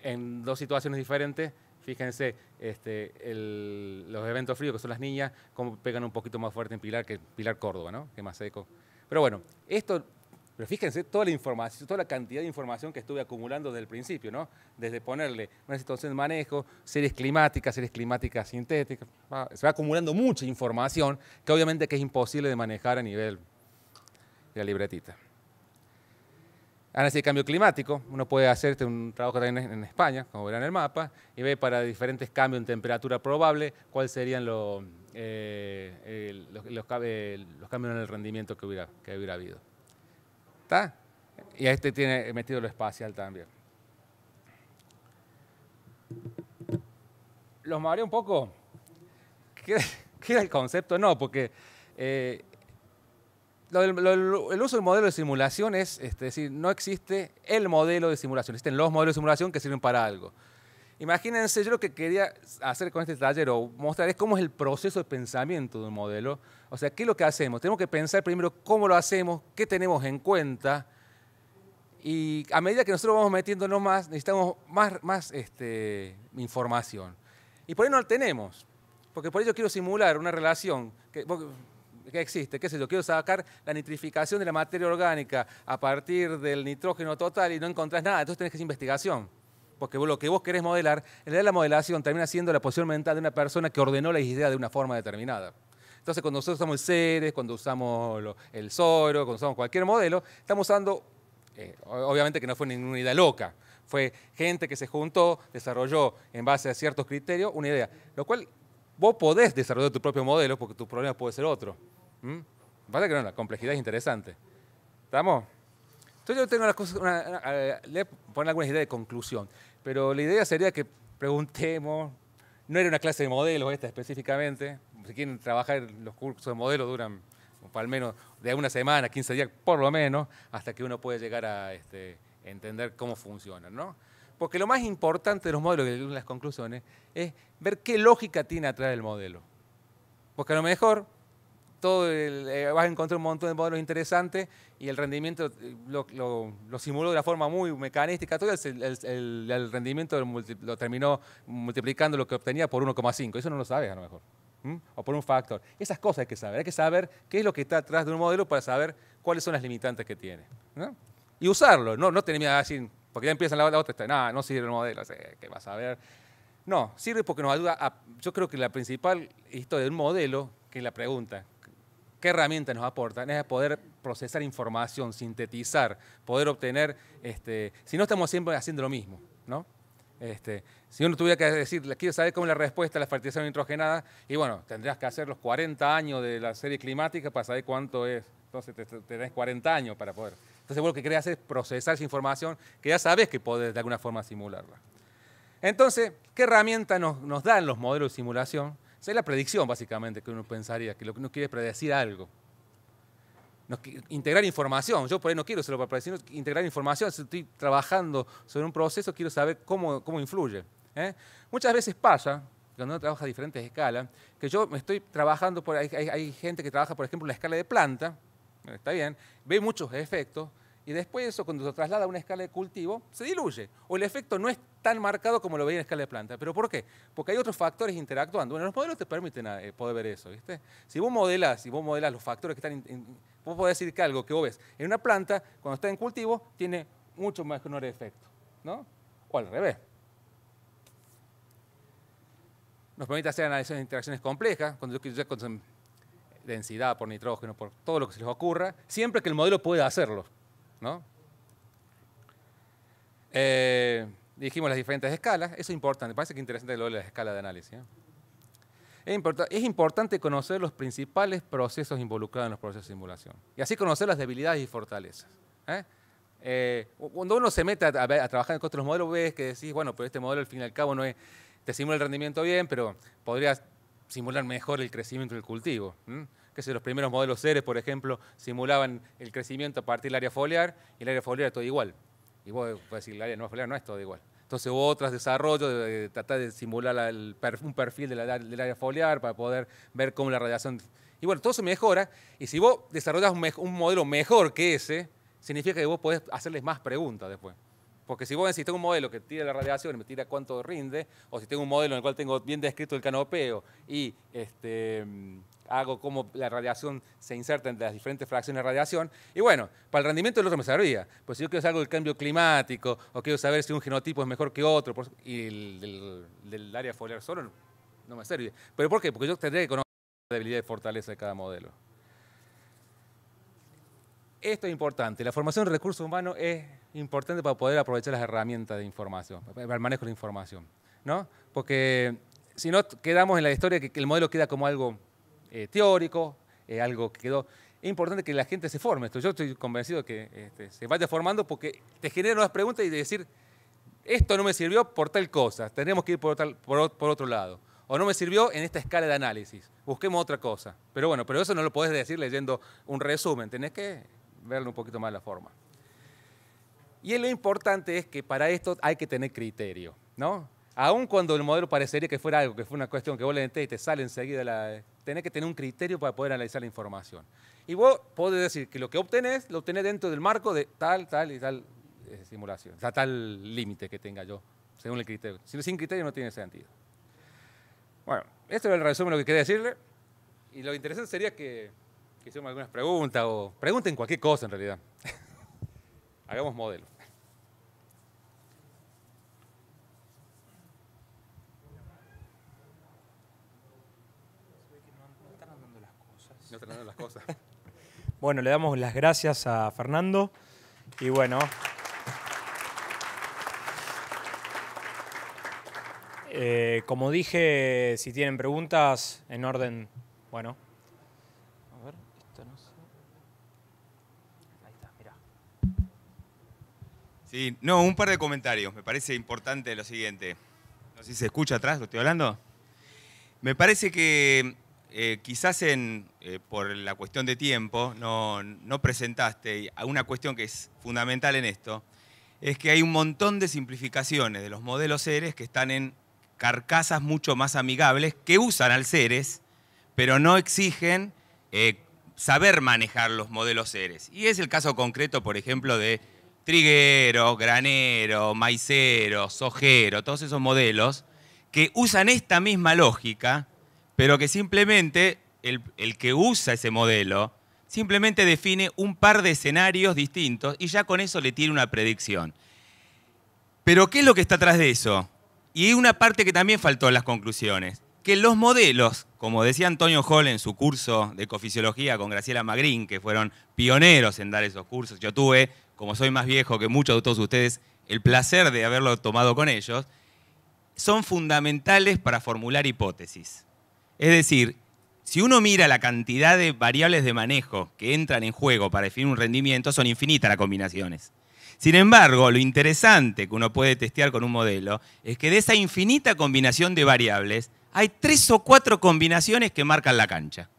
en dos situaciones diferentes, fíjense, los eventos fríos, que son las niñas, como pegan un poquito más fuerte en Pilar que Pilar Córdoba, ¿no? Que es más seco. Pero bueno, pero fíjense toda la información, toda la cantidad de información que estuve acumulando desde el principio, ¿no? Desde ponerle una situación de manejo, series climáticas sintéticas, se va acumulando mucha información que obviamente que es imposible de manejar a nivel de la libretita. Análisis de cambio climático, uno puede hacer un trabajo también en España, como verán en el mapa, y ve para diferentes cambios en temperatura probable cuáles serían los cambios en el rendimiento que hubiera habido. ¿Está? Y a este tiene metido lo espacial también. ¿Los mareé un poco? ¿Qué era el concepto? No, porque el uso del modelo de simulación es decir, no existe el modelo de simulación, existen los modelos de simulación que sirven para algo. Imagínense, yo lo que quería hacer con este taller o mostrar es cómo es el proceso de pensamiento de un modelo. O sea, ¿qué es lo que hacemos? Tenemos que pensar primero cómo lo hacemos, qué tenemos en cuenta. Y a medida que nosotros vamos metiéndonos más, necesitamos más información. Y por ahí no lo tenemos. Porque por ello quiero simular una relación que existe, qué sé yo, quiero sacar la nitrificación de la materia orgánica a partir del nitrógeno total y no encontrás nada, entonces tenés que hacer investigación. Porque lo que vos querés modelar, en realidad la modelación termina siendo la posición mental de una persona que ordenó la idea de una forma determinada. Entonces cuando nosotros usamos el CERES, cuando usamos el SORO, cuando usamos cualquier modelo, estamos usando, obviamente que no fue ninguna idea loca, fue gente que se juntó, desarrolló en base a ciertos criterios una idea, lo cual vos podés desarrollar tu propio modelo porque tu problema puede ser otro. Pasa que no, la complejidad es interesante. ¿Estamos? Entonces yo tengo le voy a poner algunas ideas de conclusión, pero la idea sería que preguntemos, no era una clase de modelos esta específicamente, si quieren trabajar los cursos de modelos duran al menos de una semana, 15 días por lo menos, hasta que uno puede llegar a entender cómo funcionan, ¿no? Porque lo más importante de los modelos, que las conclusiones, es ver qué lógica tiene atrás del modelo. Porque a lo mejor vas a encontrar un montón de modelos interesantes y el rendimiento lo simuló de una forma muy mecanística. Todo el rendimiento lo terminó multiplicando lo que obtenía por 1,5. Eso no lo sabes a lo mejor. O por un factor. Esas cosas hay que saber. Hay que saber qué es lo que está atrás de un modelo para saber cuáles son las limitantes que tiene, ¿no? Y usarlo. No tener miedo a decir, porque ya empiezan la otra, no sirve el modelo, ¿qué vas a ver? No, sirve porque nos ayuda yo creo que la principal historia de un modelo, que es la pregunta, ¿qué herramientas nos aportan? Es poder procesar información, sintetizar, poder obtener, si no estamos siempre haciendo lo mismo, ¿no? Si uno tuviera que decir, quiero saber cómo es la respuesta a la fertilización nitrogenada, y bueno, tendrías que hacer los 40 años de la serie climática para saber cuánto es. Entonces tenés 40 años para poder. Entonces vos lo que querés hacer es procesar esa información que ya sabes que podés de alguna forma simularla. Entonces, ¿qué herramienta nos dan los modelos de simulación? Esa es la predicción, básicamente, que uno pensaría, que lo que uno quiere es predecir algo. Integrar información. Yo por ahí no quiero solo para predecir, integrar información. Si estoy trabajando sobre un proceso, quiero saber cómo influye. Muchas veces pasa, cuando uno trabaja a diferentes escalas, que yo me estoy trabajando, hay gente que trabaja, por ejemplo, en la escala de planta, está bien, ve muchos efectos, y después eso, cuando se traslada a una escala de cultivo, se diluye. O el efecto no es tan marcado como lo veía en escala de planta. ¿Pero por qué? Porque hay otros factores interactuando. Bueno, los modelos te permiten poder ver eso, ¿viste? Si vos modelás los factores que están... vos podés decir que algo que vos ves en una planta, cuando está en cultivo, tiene mucho menor efecto, ¿no? O al revés. Nos permite hacer análisis de interacciones complejas, cuando con densidad por nitrógeno, por todo lo que se les ocurra, siempre que el modelo pueda hacerlo, ¿no? Dijimos las diferentes escalas, eso es importante, me parece que es interesante lo de las escalas de análisis. Es importante conocer los principales procesos involucrados en los procesos de simulación y así conocer las debilidades y fortalezas. Cuando uno se mete a trabajar en otros modelos, ves que decís, bueno, pero este modelo al fin y al cabo no es, te simula el rendimiento bien, pero podrías simular mejor el crecimiento del cultivo. Que si los primeros modelos CERES, por ejemplo, simulaban el crecimiento a partir del área foliar y el área foliar es todo igual. Y vos podés decir, el área no foliar no es todo igual. Entonces hubo otros desarrollos de tratar de simular un perfil del área foliar para poder ver cómo la radiación... Y bueno, todo se mejora. Y si vos desarrollas un modelo mejor que ese, significa que vos podés hacerles más preguntas después. Porque si vos decís, tengo un modelo que tira la radiación y me tira cuánto rinde, o si tengo un modelo en el cual tengo bien descrito el canopeo y hago cómo la radiación se inserta entre las diferentes fracciones de radiación, y bueno, para el rendimiento del otro me servía. Pues si yo quiero saber algo del cambio climático, o quiero saber si un genotipo es mejor que otro, y del área foliar solo no me sirve. ¿Pero por qué? Porque yo tendría que conocer la debilidad y fortaleza de cada modelo. esto es importante. La formación de recursos humanos es importante para poder aprovechar las herramientas de información, para el manejo de la información, ¿no? Porque si no, quedamos en la historia que el modelo queda como algo teórico, algo que quedó. Es importante que la gente se forme. Yo estoy convencido que se vaya formando porque te genera nuevas preguntas y de decir, esto no me sirvió por tal cosa, tenemos que ir por otro lado. O no me sirvió en esta escala de análisis, busquemos otra cosa. Pero bueno, pero eso no lo podés decir leyendo un resumen, tenés que verlo un poquito más la forma. Y lo importante es que para esto hay que tener criterio, ¿no? Aun cuando el modelo parecería que fuera algo, que fue una cuestión que vos le metés y te sale enseguida, tenés que tener un criterio para poder analizar la información. Y vos podés decir que lo que obtenés, lo obtenés dentro del marco de tal y tal simulación, o sea, tal límite que tenga yo, según el criterio. Si no, sin criterio no tiene sentido. Bueno, esto es el resumen de lo que quería decirle. Y lo interesante sería que hiciéramos algunas preguntas o pregunten cualquier cosa en realidad. Hagamos modelos. No están dando las cosas. Bueno, le damos las gracias a Fernando y bueno, como dije, si tienen preguntas en orden, bueno. A ver, esto no sé. Ahí está, mirá. Sí, no, un par de comentarios. Me parece importante lo siguiente. No sé si se escucha atrás, ¿lo estoy hablando? Me parece que quizás por la cuestión de tiempo no presentaste una cuestión que es fundamental en esto, es que hay un montón de simplificaciones de los modelos CERES que están en carcasas mucho más amigables que usan al CERES, pero no exigen saber manejar los modelos CERES. Y es el caso concreto, por ejemplo, de triguero, granero, maicero, sojero, todos esos modelos que usan esta misma lógica, pero que simplemente el que usa ese modelo simplemente define un par de escenarios distintos y ya con eso le tiene una predicción. Pero ¿qué es lo que está atrás de eso? Y una parte que también faltó en las conclusiones, que los modelos, como decía Antonio Hall en su curso de ecofisiología con Graciela Magrín, que fueron pioneros en dar esos cursos, yo tuve, como soy más viejo que muchos de todos ustedes, el placer de haberlo tomado con ellos, son fundamentales para formular hipótesis. Es decir, si uno mira la cantidad de variables de manejo que entran en juego para definir un rendimiento, son infinitas las combinaciones. Sin embargo, lo interesante que uno puede testear con un modelo es que de esa infinita combinación de variables, hay 3 o 4 combinaciones que marcan la cancha.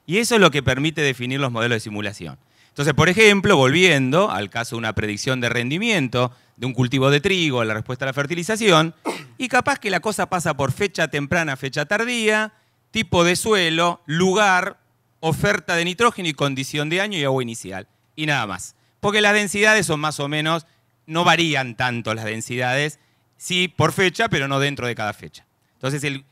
Y eso es lo que permite definir los modelos de simulación. Entonces, por ejemplo, volviendo al caso de una predicción de rendimiento de un cultivo de trigo, la respuesta a la fertilización, y capaz que la cosa pasa por fecha temprana, fecha tardía, tipo de suelo, lugar, oferta de nitrógeno y condición de año y agua inicial. Y nada más. Porque las densidades son más o menos, no varían tanto las densidades, sí por fecha, pero no dentro de cada fecha. Entonces,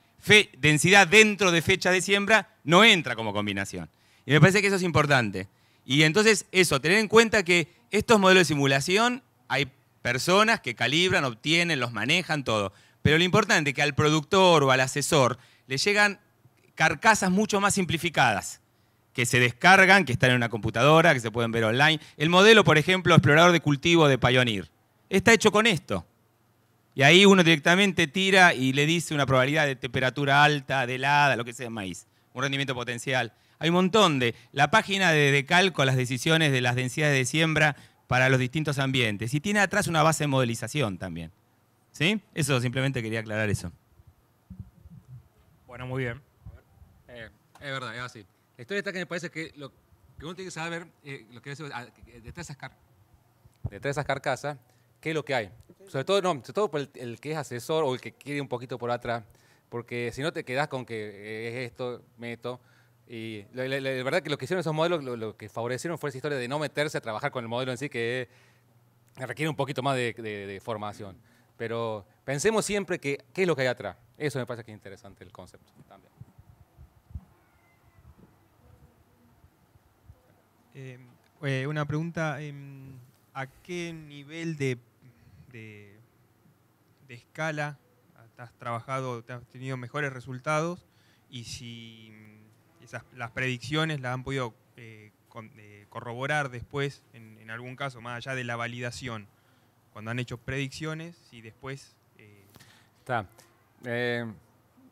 densidad dentro de fecha de siembra no entra como combinación. Y me parece que eso es importante. Y entonces, eso, tener en cuenta que estos modelos de simulación, hay personas que calibran, obtienen, los manejan, todo. Pero lo importante es que al productor o al asesor le llegan carcasas mucho más simplificadas, que se descargan, que están en una computadora, que se pueden ver online. El modelo, por ejemplo, explorador de cultivo de Pioneer, está hecho con esto. Y ahí uno directamente tira y le dice una probabilidad de temperatura alta, de helada, lo que sea en maíz, un rendimiento potencial. Hay un montón de... La página de cálculo, las decisiones de las densidades de siembra para los distintos ambientes. Y tiene atrás una base de modelización también. ¿Sí? Eso, simplemente quería aclarar eso. Bueno, muy bien. Es verdad, es así. La historia está que me parece que lo que uno tiene que saber, lo que detrás de esas carcasas, ¿qué es lo que hay? Sobre todo por el que es asesor o el que quiere un poquito por atrás, porque si no te quedás con que es esto, meto. Y la verdad que lo que hicieron esos modelos, lo que favorecieron fue esa historia de no meterse a trabajar con el modelo en sí, que requiere un poquito más de formación. Pero pensemos siempre qué es lo que hay atrás. Eso me parece que es interesante el concepto también. Una pregunta, ¿a qué nivel de escala has trabajado, has tenido mejores resultados? Y si las predicciones las han podido corroborar después, en algún caso, más allá de la validación, cuando han hecho predicciones, si después... Está.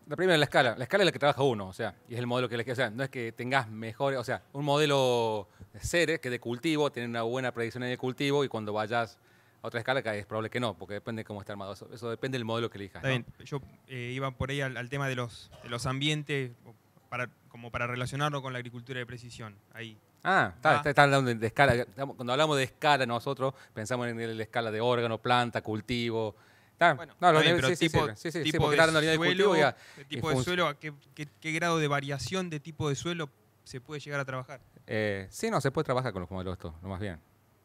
La primera es la escala. La escala es la que trabaja uno, o sea, y es el modelo que elegís. O sea, no es que tengas mejores, o sea, un modelo de Ceres, que es de cultivo, tiene una buena predicción de cultivo, y cuando vayas a otra escala, que es probable que no, porque depende de cómo está armado. Eso depende del modelo que elijas. Está bien. Yo iba por ahí al tema de los ambientes, como para relacionarlo con la agricultura de precisión. Ahí. Está hablando de escala. Cuando hablamos de escala, nosotros pensamos en la escala de órgano, planta, cultivo. Bueno, tipo de suelo, ¿qué grado de variación de tipo de suelo se puede llegar a trabajar? Sí, no, se puede trabajar con los modelos estos, lo más bien.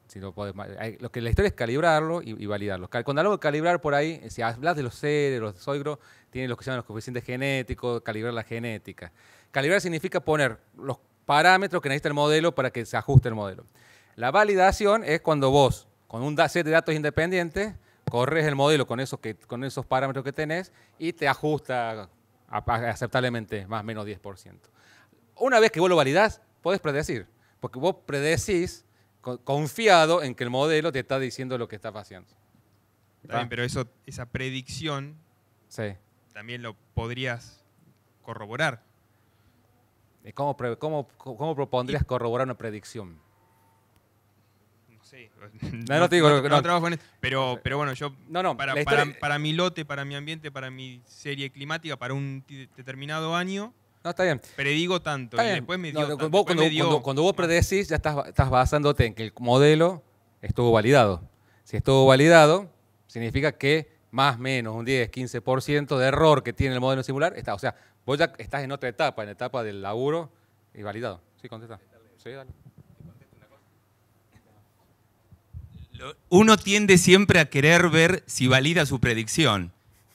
Si lo que la historia es calibrarlo y validarlo. Cuando hablamos de calibrar por ahí, si hablas de los Ceres, de los Zoigro, tienen los que se llaman los coeficientes genéticos, calibrar la genética. Calibrar significa poner los parámetros que necesita el modelo para que se ajuste el modelo. La validación es cuando vos, con un set de datos independientes, corres el modelo con esos parámetros que tenés y te ajusta aceptablemente más o menos 10%. Una vez que vos lo validás, podés predecir, porque vos predecís confiado en que el modelo te está diciendo lo que está haciendo. Está bien, pero esa predicción también lo podrías corroborar. ¿Cómo propondrías corroborar una predicción? Sí, no te digo, no trabajo en esto, pero bueno, yo para mi lote, para mi ambiente, para mi serie climática, para un determinado año, está bien. Predigo tanto. Está y bien. Después me dio cuando vos predecís, ya estás basándote en que el modelo estuvo validado. Si estuvo validado, significa que más o menos un 10-15% de error que tiene el modelo simular está. O sea, vos ya estás en otra etapa, en la etapa del laburo y validado. Sí, contesta. Sí, dale. Uno tiende siempre a querer ver si valida su predicción,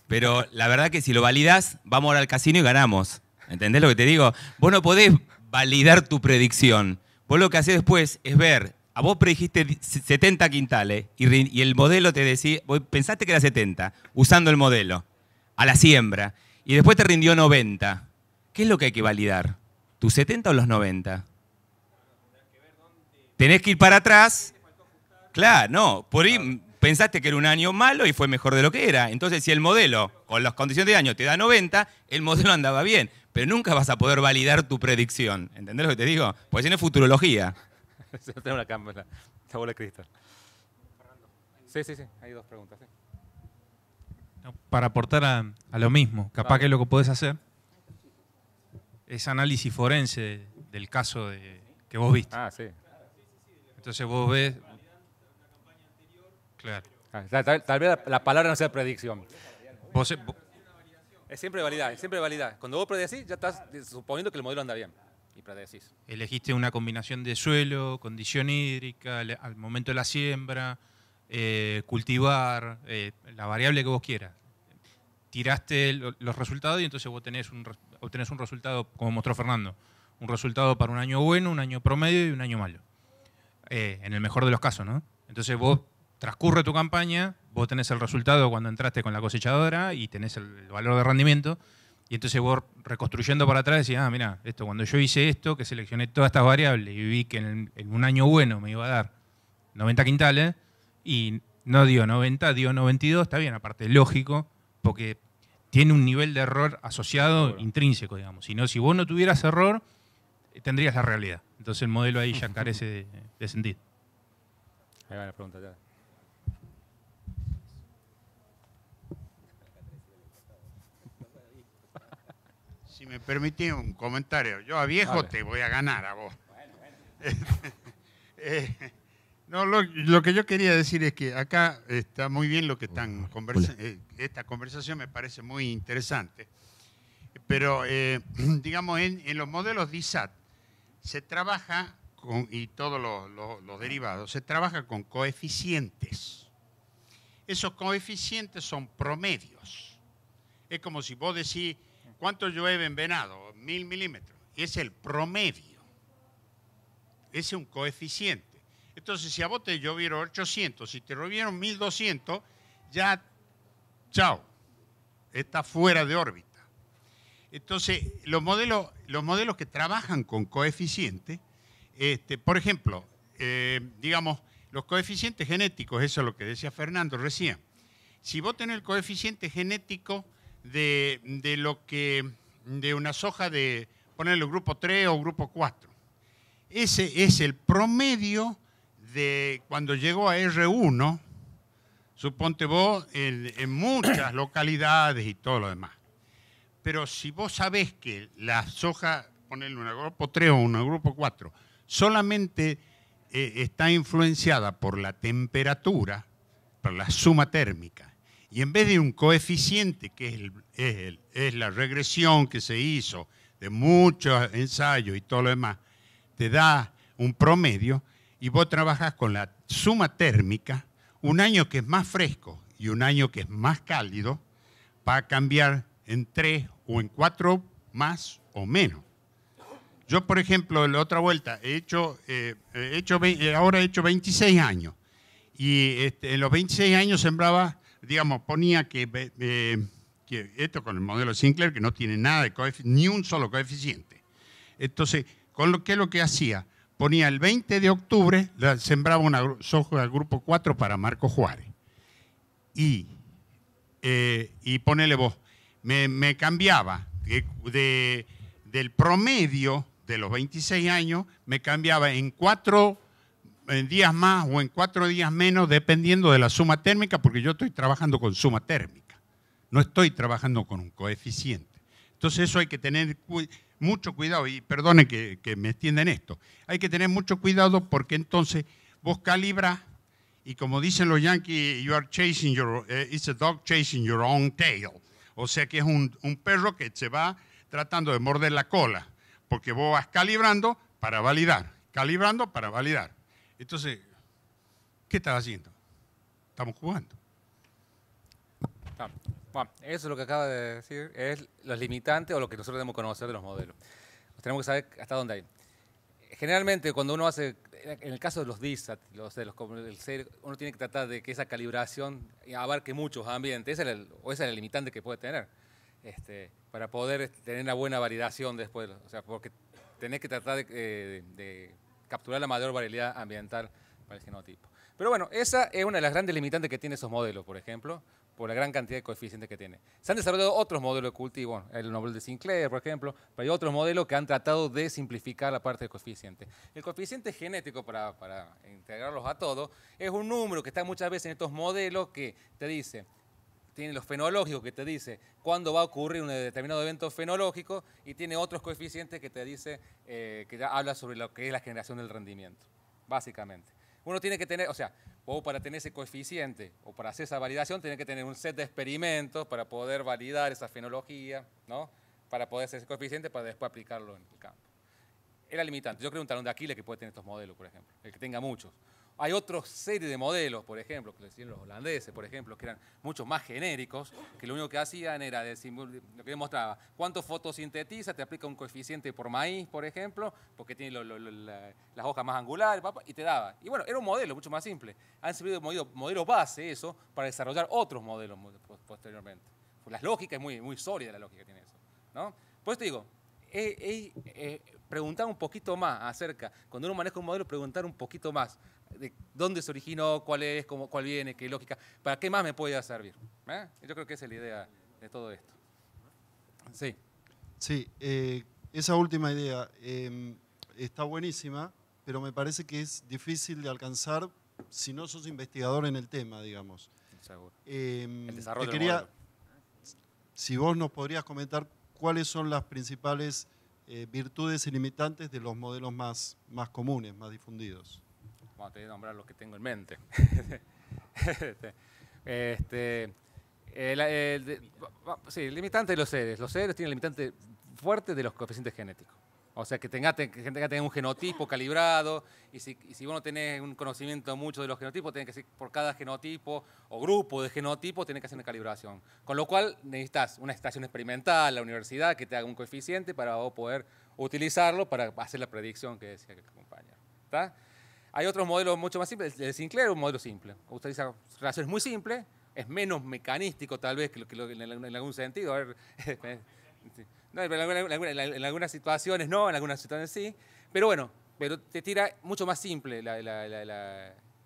pero la verdad que si lo validas, vamos ahora al casino y ganamos. ¿Entendés lo que te digo? Vos no podés validar tu predicción. Vos lo que hacés después es ver, a vos predijiste 70 quintales y el modelo te decía, vos pensaste que era 70, usando el modelo, a la siembra, y después te rindió 90. ¿Qué es lo que hay que validar? ¿Tus 70 o los 90? Tenés que ir para atrás. Claro, no, por ahí pensaste que era un año malo y fue mejor de lo que era. Entonces, si el modelo, con las condiciones de año, te da 90, el modelo andaba bien. Pero nunca vas a poder validar tu predicción. ¿Entendés lo que te digo? Porque si no es futurología. Tengo una cámara, la bola de cristal. Sí, hay dos preguntas. Sí. Para aportar a lo mismo, capaz que lo que podés hacer es análisis forense del caso que vos viste. Sí. Entonces vos ves... Claro. Tal vez la palabra no sea predicción. Vos Es siempre validar. Cuando vos predecís, ya estás suponiendo que el modelo anda bien. Y predecís. Elegiste una combinación de suelo, condición hídrica, al momento de la siembra, cultivar, la variable que vos quieras. Tiraste los resultados y entonces vos obtenés un resultado, como mostró Fernando, un resultado para un año bueno, un año promedio y un año malo. En el mejor de los casos, ¿no? Entonces vos transcurre tu campaña, vos tenés el resultado cuando entraste con la cosechadora y tenés el valor de rendimiento, y entonces vos reconstruyendo para atrás decís, mira, cuando yo hice esto, que seleccioné todas estas variables y vi que en un año bueno me iba a dar 90 quintales, y no dio 90, dio 92, está bien, aparte lógico, porque tiene un nivel de error asociado intrínseco, digamos. Si vos no tuvieras error, tendrías la realidad. Entonces el modelo ahí ya carece de sentido. Ahí va la pregunta ya. Si me permitís un comentario, yo a viejo te voy a ganar a vos. No, lo que yo quería decir es que acá está muy bien lo que están conversando. Esta conversación me parece muy interesante. Pero, digamos, en los modelos DISAT se trabaja y todos los derivados, se trabaja con coeficientes. Esos coeficientes son promedios. Es como si vos decís, ¿cuánto llueve en Venado? 1000 milímetros. Es el promedio. Ese es un coeficiente. Entonces, si a vos te llovieron 800, si te llovieron 1200, ya, chao, está fuera de órbita. Entonces, los modelos que trabajan con coeficientes Por ejemplo, digamos, los coeficientes genéticos, eso es lo que decía Fernando recién. Si vos tenés el coeficiente genético de una soja de, ponerle grupo 3 o grupo 4, ese es el promedio de cuando llegó a R1, suponte vos, en muchas localidades y todo lo demás. Pero si vos sabés que la soja, ponerle una grupo 3 o una grupo 4, solamente está influenciada por la temperatura, por la suma térmica, y en vez de un coeficiente, que es la regresión que se hizo de muchos ensayos y todo lo demás, te da un promedio, y vos trabajás con la suma térmica, un año que es más fresco y un año que es más cálido, va a cambiar en 3 o en 4 más o menos. Yo, por ejemplo, la otra vuelta, ahora he hecho 26 años. Y en los 26 años sembraba, digamos, ponía que esto con el modelo Sinclair, que no tiene nada de coeficiente, ni un solo coeficiente. Entonces, ¿qué es lo que hacía? Ponía el 20 de octubre, sembraba una soja del grupo 4 para Marco Juárez. Y ponele vos, me cambiaba del promedio de los 26 años, me cambiaba en 4 días más o en 4 días menos, dependiendo de la suma térmica, porque yo estoy trabajando con suma térmica, no estoy trabajando con un coeficiente. Entonces eso hay que tener mucho cuidado, y perdone que me extienda en esto, hay que tener mucho cuidado porque entonces vos calibras, y como dicen los yankees, it's a dog chasing your own tail. O sea que es un perro que se va tratando de morder la cola, porque vos vas calibrando para validar. Entonces, ¿qué estás haciendo? Estamos jugando. Bueno, eso es lo que acaba de decir, es los limitantes o lo que nosotros debemos conocer de los modelos. Tenemos que saber hasta dónde hay. Generalmente, cuando uno hace, en el caso de los DISAT, uno tiene que tratar de que esa calibración abarque muchos ambientes. Esa es la limitante que puede tener, para poder tener una buena validación después. O sea, porque tenés que tratar de capturar la mayor variabilidad ambiental para el genotipo. Pero bueno, esa es una de las grandes limitantes que tiene esos modelos, por ejemplo, por la gran cantidad de coeficientes que tiene. Se han desarrollado otros modelos de cultivo, el modelo de Sinclair, por ejemplo, pero hay otros modelos que han tratado de simplificar la parte del coeficiente. El coeficiente genético, para integrarlos a todos, es un número que está muchas veces en estos modelos que te dice, tiene los fenológicos que te dice cuándo va a ocurrir un determinado evento fenológico, y tiene otros coeficientes que te dice, que habla sobre lo que es la generación del rendimiento, básicamente. Uno tiene que tener, o sea, vos para tener ese coeficiente o para hacer esa validación, tenés que tener un set de experimentos para poder validar esa fenología, ¿no? Para poder hacer ese coeficiente para después aplicarlo en el campo. Era limitante. Yo creo un talón de Aquiles que puede tener estos modelos, por ejemplo, el que tenga muchos. Hay otra serie de modelos, por ejemplo, que decían los holandeses, por ejemplo, que eran mucho más genéricos, que lo único que hacían era lo que demostraba cuánto fotosintetiza, te aplica un coeficiente por maíz, por ejemplo, porque tiene las hojas más angulares, y te daba. Y bueno, era un modelo mucho más simple. Han servido modelos base eso para desarrollar otros modelos posteriormente. Pues la lógica es muy sólida, la lógica que tiene eso, ¿no? Pues te digo, preguntar un poquito más acerca, cuando uno maneja un modelo, preguntar un poquito más de dónde se originó, cuál es, cuál viene, qué lógica, para qué más me puede servir. Yo creo que esa es la idea de todo esto. Sí. Sí, esa última idea está buenísima, pero me parece que es difícil de alcanzar si no sos investigador en el tema, digamos. Seguro. El desarrollo del modelo. Si vos nos podrías comentar cuáles son las principales virtudes y limitantes de los modelos más comunes, más difundidos. Bueno, te voy a nombrar los que tengo en mente. Sí, el limitante de los seres. Los seres tienen el limitante fuerte de los coeficientes genéticos. O sea, que tenga un genotipo calibrado, y si vos no tenés un conocimiento mucho de los genotipos, tenés que hacer por cada genotipo o grupo de genotipos, tenés que hacer una calibración. Con lo cual necesitas una estación experimental, la universidad, que te haga un coeficiente para vos poder utilizarlo para hacer la predicción que decía que acompaña. ¿Está? Hay otros modelos mucho más simples. El Sinclair es un modelo simple. Utiliza relaciones muy simples, es menos mecanístico tal vez que en algún sentido. A ver, no, en algunas situaciones no, en algunas situaciones sí. Pero bueno, pero te tira mucho más simple.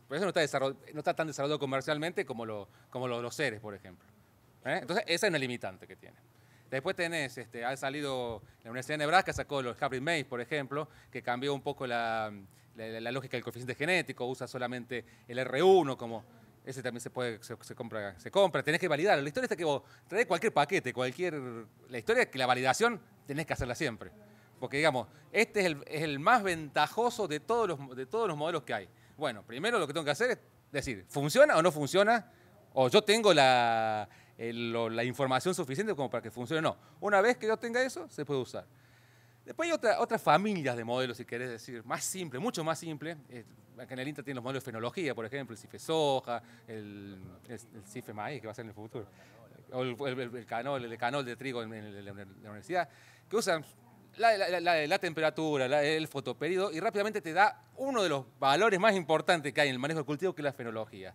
Por eso no está tan desarrollado comercialmente como los seres, por ejemplo. Entonces, esa es una limitante que tiene. Después tenés, ha salido, la Universidad de Nebraska sacó los Hybrid Maze, por ejemplo, que cambió un poco la lógica del coeficiente genético, usa solamente el R1 como... Ese también se compra, tenés que validarlo. La historia es que vos traes cualquier paquete, la historia es que la validación tenés que hacerla siempre. Porque, digamos, este es el más ventajoso de todos los modelos que hay. Bueno, primero lo que tengo que hacer es decir, ¿funciona o no funciona? O yo tengo la información suficiente como para que funcione o no. Una vez que yo tenga eso, se puede usar. Después hay otras familias de modelos, si querés decir, más simple, mucho más simple. Acá en el INTA tienen los modelos de fenología, por ejemplo, el CIFE soja, el CIFE maíz, que va a ser en el futuro, o el canol de trigo en la universidad, que usan la temperatura, el fotoperíodo, y rápidamente te da uno de los valores más importantes que hay en el manejo del cultivo, que es la fenología.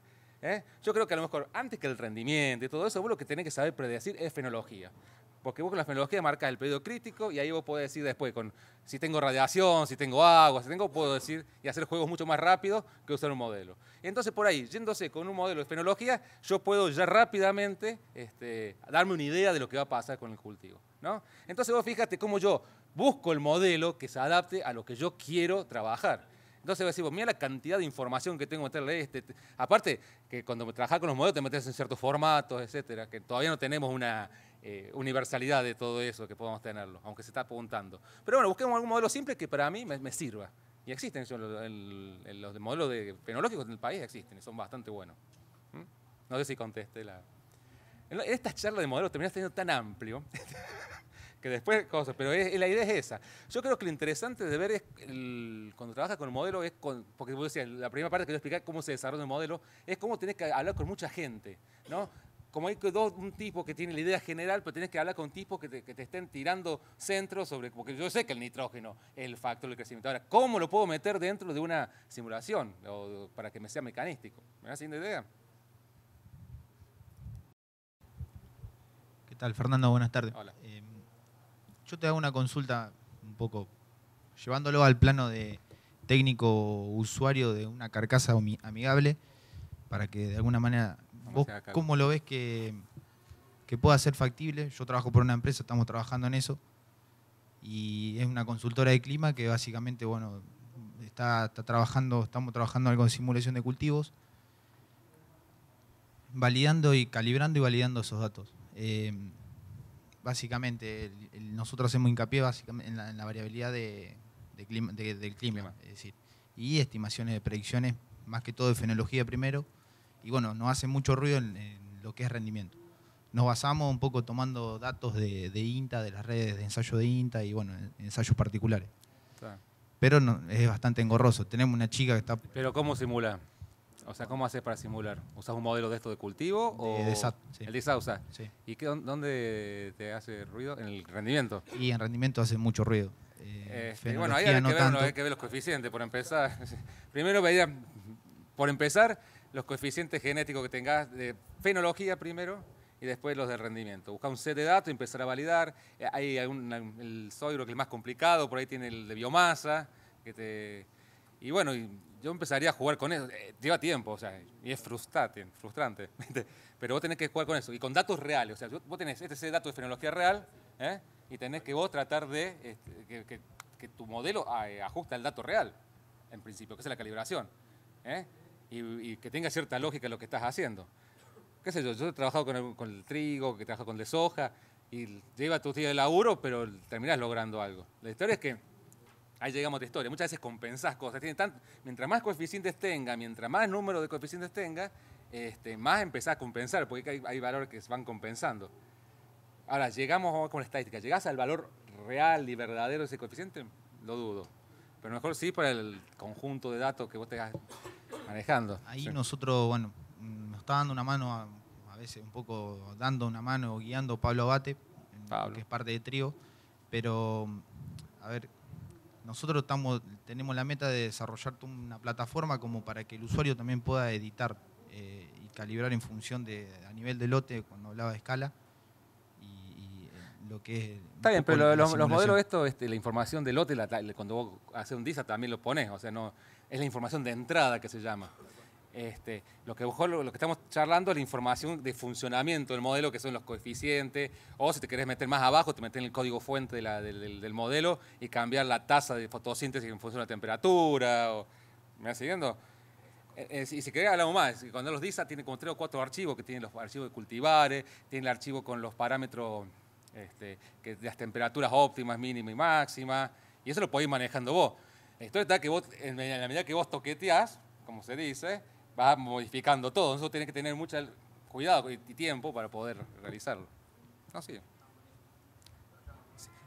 Yo creo que a lo mejor, antes que el rendimiento y todo eso, vos lo que tenés que saber predecir es fenología. Porque vos con la fenología marcas el periodo crítico y ahí vos podés decir después, si tengo radiación, si tengo agua, puedo decir y hacer juegos mucho más rápido que usar un modelo. Y entonces por ahí, yéndose con un modelo de fenología, yo puedo ya rápidamente darme una idea de lo que va a pasar con el cultivo, ¿no? Entonces vos fíjate cómo yo busco el modelo que se adapte a lo que yo quiero trabajar. Entonces vos decís, mira la cantidad de información que tengo que meterle. Aparte, que cuando trabajás con los modelos te metes en ciertos formatos, etcétera, que todavía no tenemos una universalidad de todo eso que podamos tenerlo, aunque se está apuntando. Pero bueno, busquemos algún modelo simple que para mí me sirva. Y existen, los modelos fenológicos en el país existen y son bastante buenos. No sé si contesté En esta charla de modelos terminaste siendo tan amplio que después cosas, pero la idea es esa. Yo creo que lo interesante de ver es, cuando trabajas con el modelo, porque vos decías, la primera parte que yo expliqué cómo se desarrolla el modelo, es cómo tenés que hablar con mucha gente, ¿no? Como hay un tipo que tiene la idea general, pero tenés que hablar con tipos que te estén tirando centros sobre... Porque yo sé que el nitrógeno es el factor del crecimiento. Ahora, ¿cómo lo puedo meter dentro de una simulación para que me sea mecanístico? ¿Me das una idea? ¿Qué tal, Fernando? Buenas tardes. Hola. Yo te hago una consulta un poco llevándolo al plano de técnico usuario de una carcasa amigable, para que de alguna manera... ¿Vos cómo lo ves que pueda ser factible? Yo trabajo por una empresa, estamos trabajando en eso, y es una consultora de clima que básicamente, bueno, estamos trabajando algo en simulación de cultivos, calibrando y validando esos datos. Básicamente, nosotros hacemos hincapié en la variabilidad del clima, es decir, y estimaciones de predicciones, más que todo de fenología primero, y bueno, nos hace mucho ruido en lo que es rendimiento. Nos basamos un poco tomando datos de INTA, de las redes de ensayo de INTA y bueno, ensayos particulares. Claro. Pero es bastante engorroso. Tenemos una chica que está... ¿Pero cómo simula? O sea, ¿cómo haces para simular? ¿Usás un modelo de esto de cultivo? De SAT, sí. El de SAT usás. Sí. ¿Y dónde te hace ruido? ¿En el rendimiento? Y en rendimiento hace mucho ruido. Bueno, ahí hay que ver los coeficientes, por empezar. Primero veía, por empezar, los coeficientes genéticos que tengas de fenología primero y después los de rendimiento. Buscar un set de datos y empezar a validar. Hay el soy, creo que el más complicado, por ahí tiene el de biomasa. Y bueno, yo empezaría a jugar con eso. Lleva tiempo, o sea, y es frustrante. Pero vos tenés que jugar con eso. Y con datos reales. O sea, vos tenés set de datos de fenología real, y tenés que vos tratar de que tu modelo ajuste al dato real, en principio, que es la calibración. Y que tenga cierta lógica lo que estás haciendo. ¿Qué sé yo? Yo he trabajado con el trigo, que trabajo con el de soja, y lleva tus días de laburo, pero terminás logrando algo. La historia es que ahí llegamos a otra historia. Muchas veces compensás cosas. Mientras más coeficientes tenga, mientras más número de coeficientes tenga, más empezás a compensar, porque hay valores que se van compensando. Ahora, llegamos con la estadística. ¿Llegás al valor real y verdadero de ese coeficiente? Lo dudo. Pero mejor sí para el conjunto de datos que vos estés manejando. Ahí sí. Nosotros, bueno, nos está dando una mano, a veces un poco dando una mano, guiando Pablo Abate, que es parte de Trigo. Pero, a ver, nosotros tenemos la meta de desarrollar una plataforma como para que el usuario también pueda editar y calibrar en función a nivel de lote, cuando hablaba de escala. lo que es... Está bien, pero los modelos estos, la información del lote, cuando vos haces un DISA también lo pones, o sea, no es la información de entrada que se llama. Lo que estamos charlando es la información de funcionamiento del modelo, que son los coeficientes, o si te querés meter más abajo, te metes en el código fuente del modelo y cambiar la tasa de fotosíntesis en función de la temperatura. ¿Me vas siguiendo? Y si querés hablamos más, cuando los DISA tienen como 3 o 4 archivos, que tienen los archivos de cultivares, tienen el archivo con los parámetros de las temperaturas óptimas, mínimas y máximas, y eso lo podéis ir manejando vos. Esto está que vos, en la medida que vos toqueteás, como se dice, vas modificando todo. Eso tenés que tener mucho cuidado y tiempo para poder realizarlo. No, sí.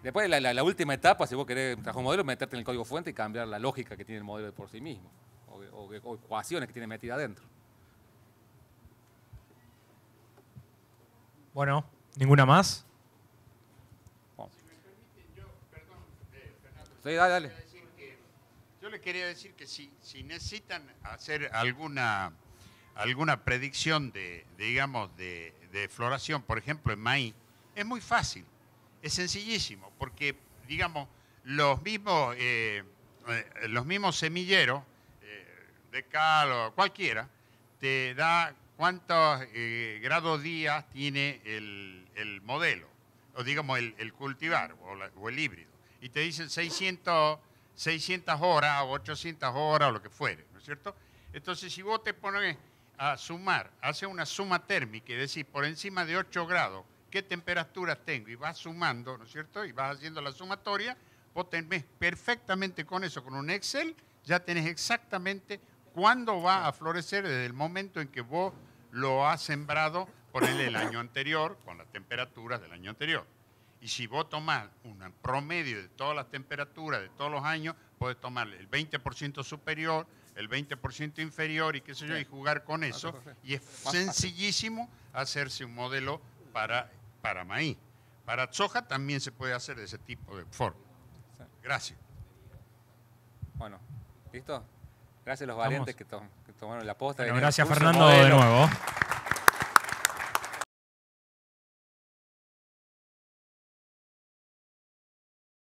Después, la última etapa, si vos querés trabajar un modelo, meterte en el código fuente y cambiar la lógica que tiene el modelo de por sí mismo, o ecuaciones que tiene metida adentro. Bueno, ¿ninguna más? Si me permiten, perdón, Fernando. Sí, dale. Yo le quería decir que si necesitan hacer alguna predicción digamos, de floración, por ejemplo, en maíz, es muy fácil, es sencillísimo, porque, digamos, los mismos semilleros, de cal o cualquiera, te da cuántos grados días tiene el modelo, o digamos el cultivar o el híbrido, y te dicen 600 horas o 800 horas o lo que fuere, ¿no es cierto? Entonces, si vos te pones a sumar, haces una suma térmica y decís por encima de 8 grados, ¿qué temperaturas tengo? Y vas sumando, ¿no es cierto? Y vas haciendo la sumatoria, vos tenés perfectamente con eso, con un Excel, ya tenés exactamente cuándo va a florecer desde el momento en que vos lo has sembrado, ponele el año anterior, con las temperaturas del año anterior. Y si vos tomás un promedio de todas las temperaturas de todos los años, podés tomar el 20% superior, el 20% inferior y qué sé yo, y jugar con eso. Y es sencillísimo hacerse un modelo para maíz. Para soja también se puede hacer de ese tipo de forma. Gracias. Bueno, ¿listo? Gracias a los valientes que tomaron la posta. Bueno, gracias, Fernando, de nuevo.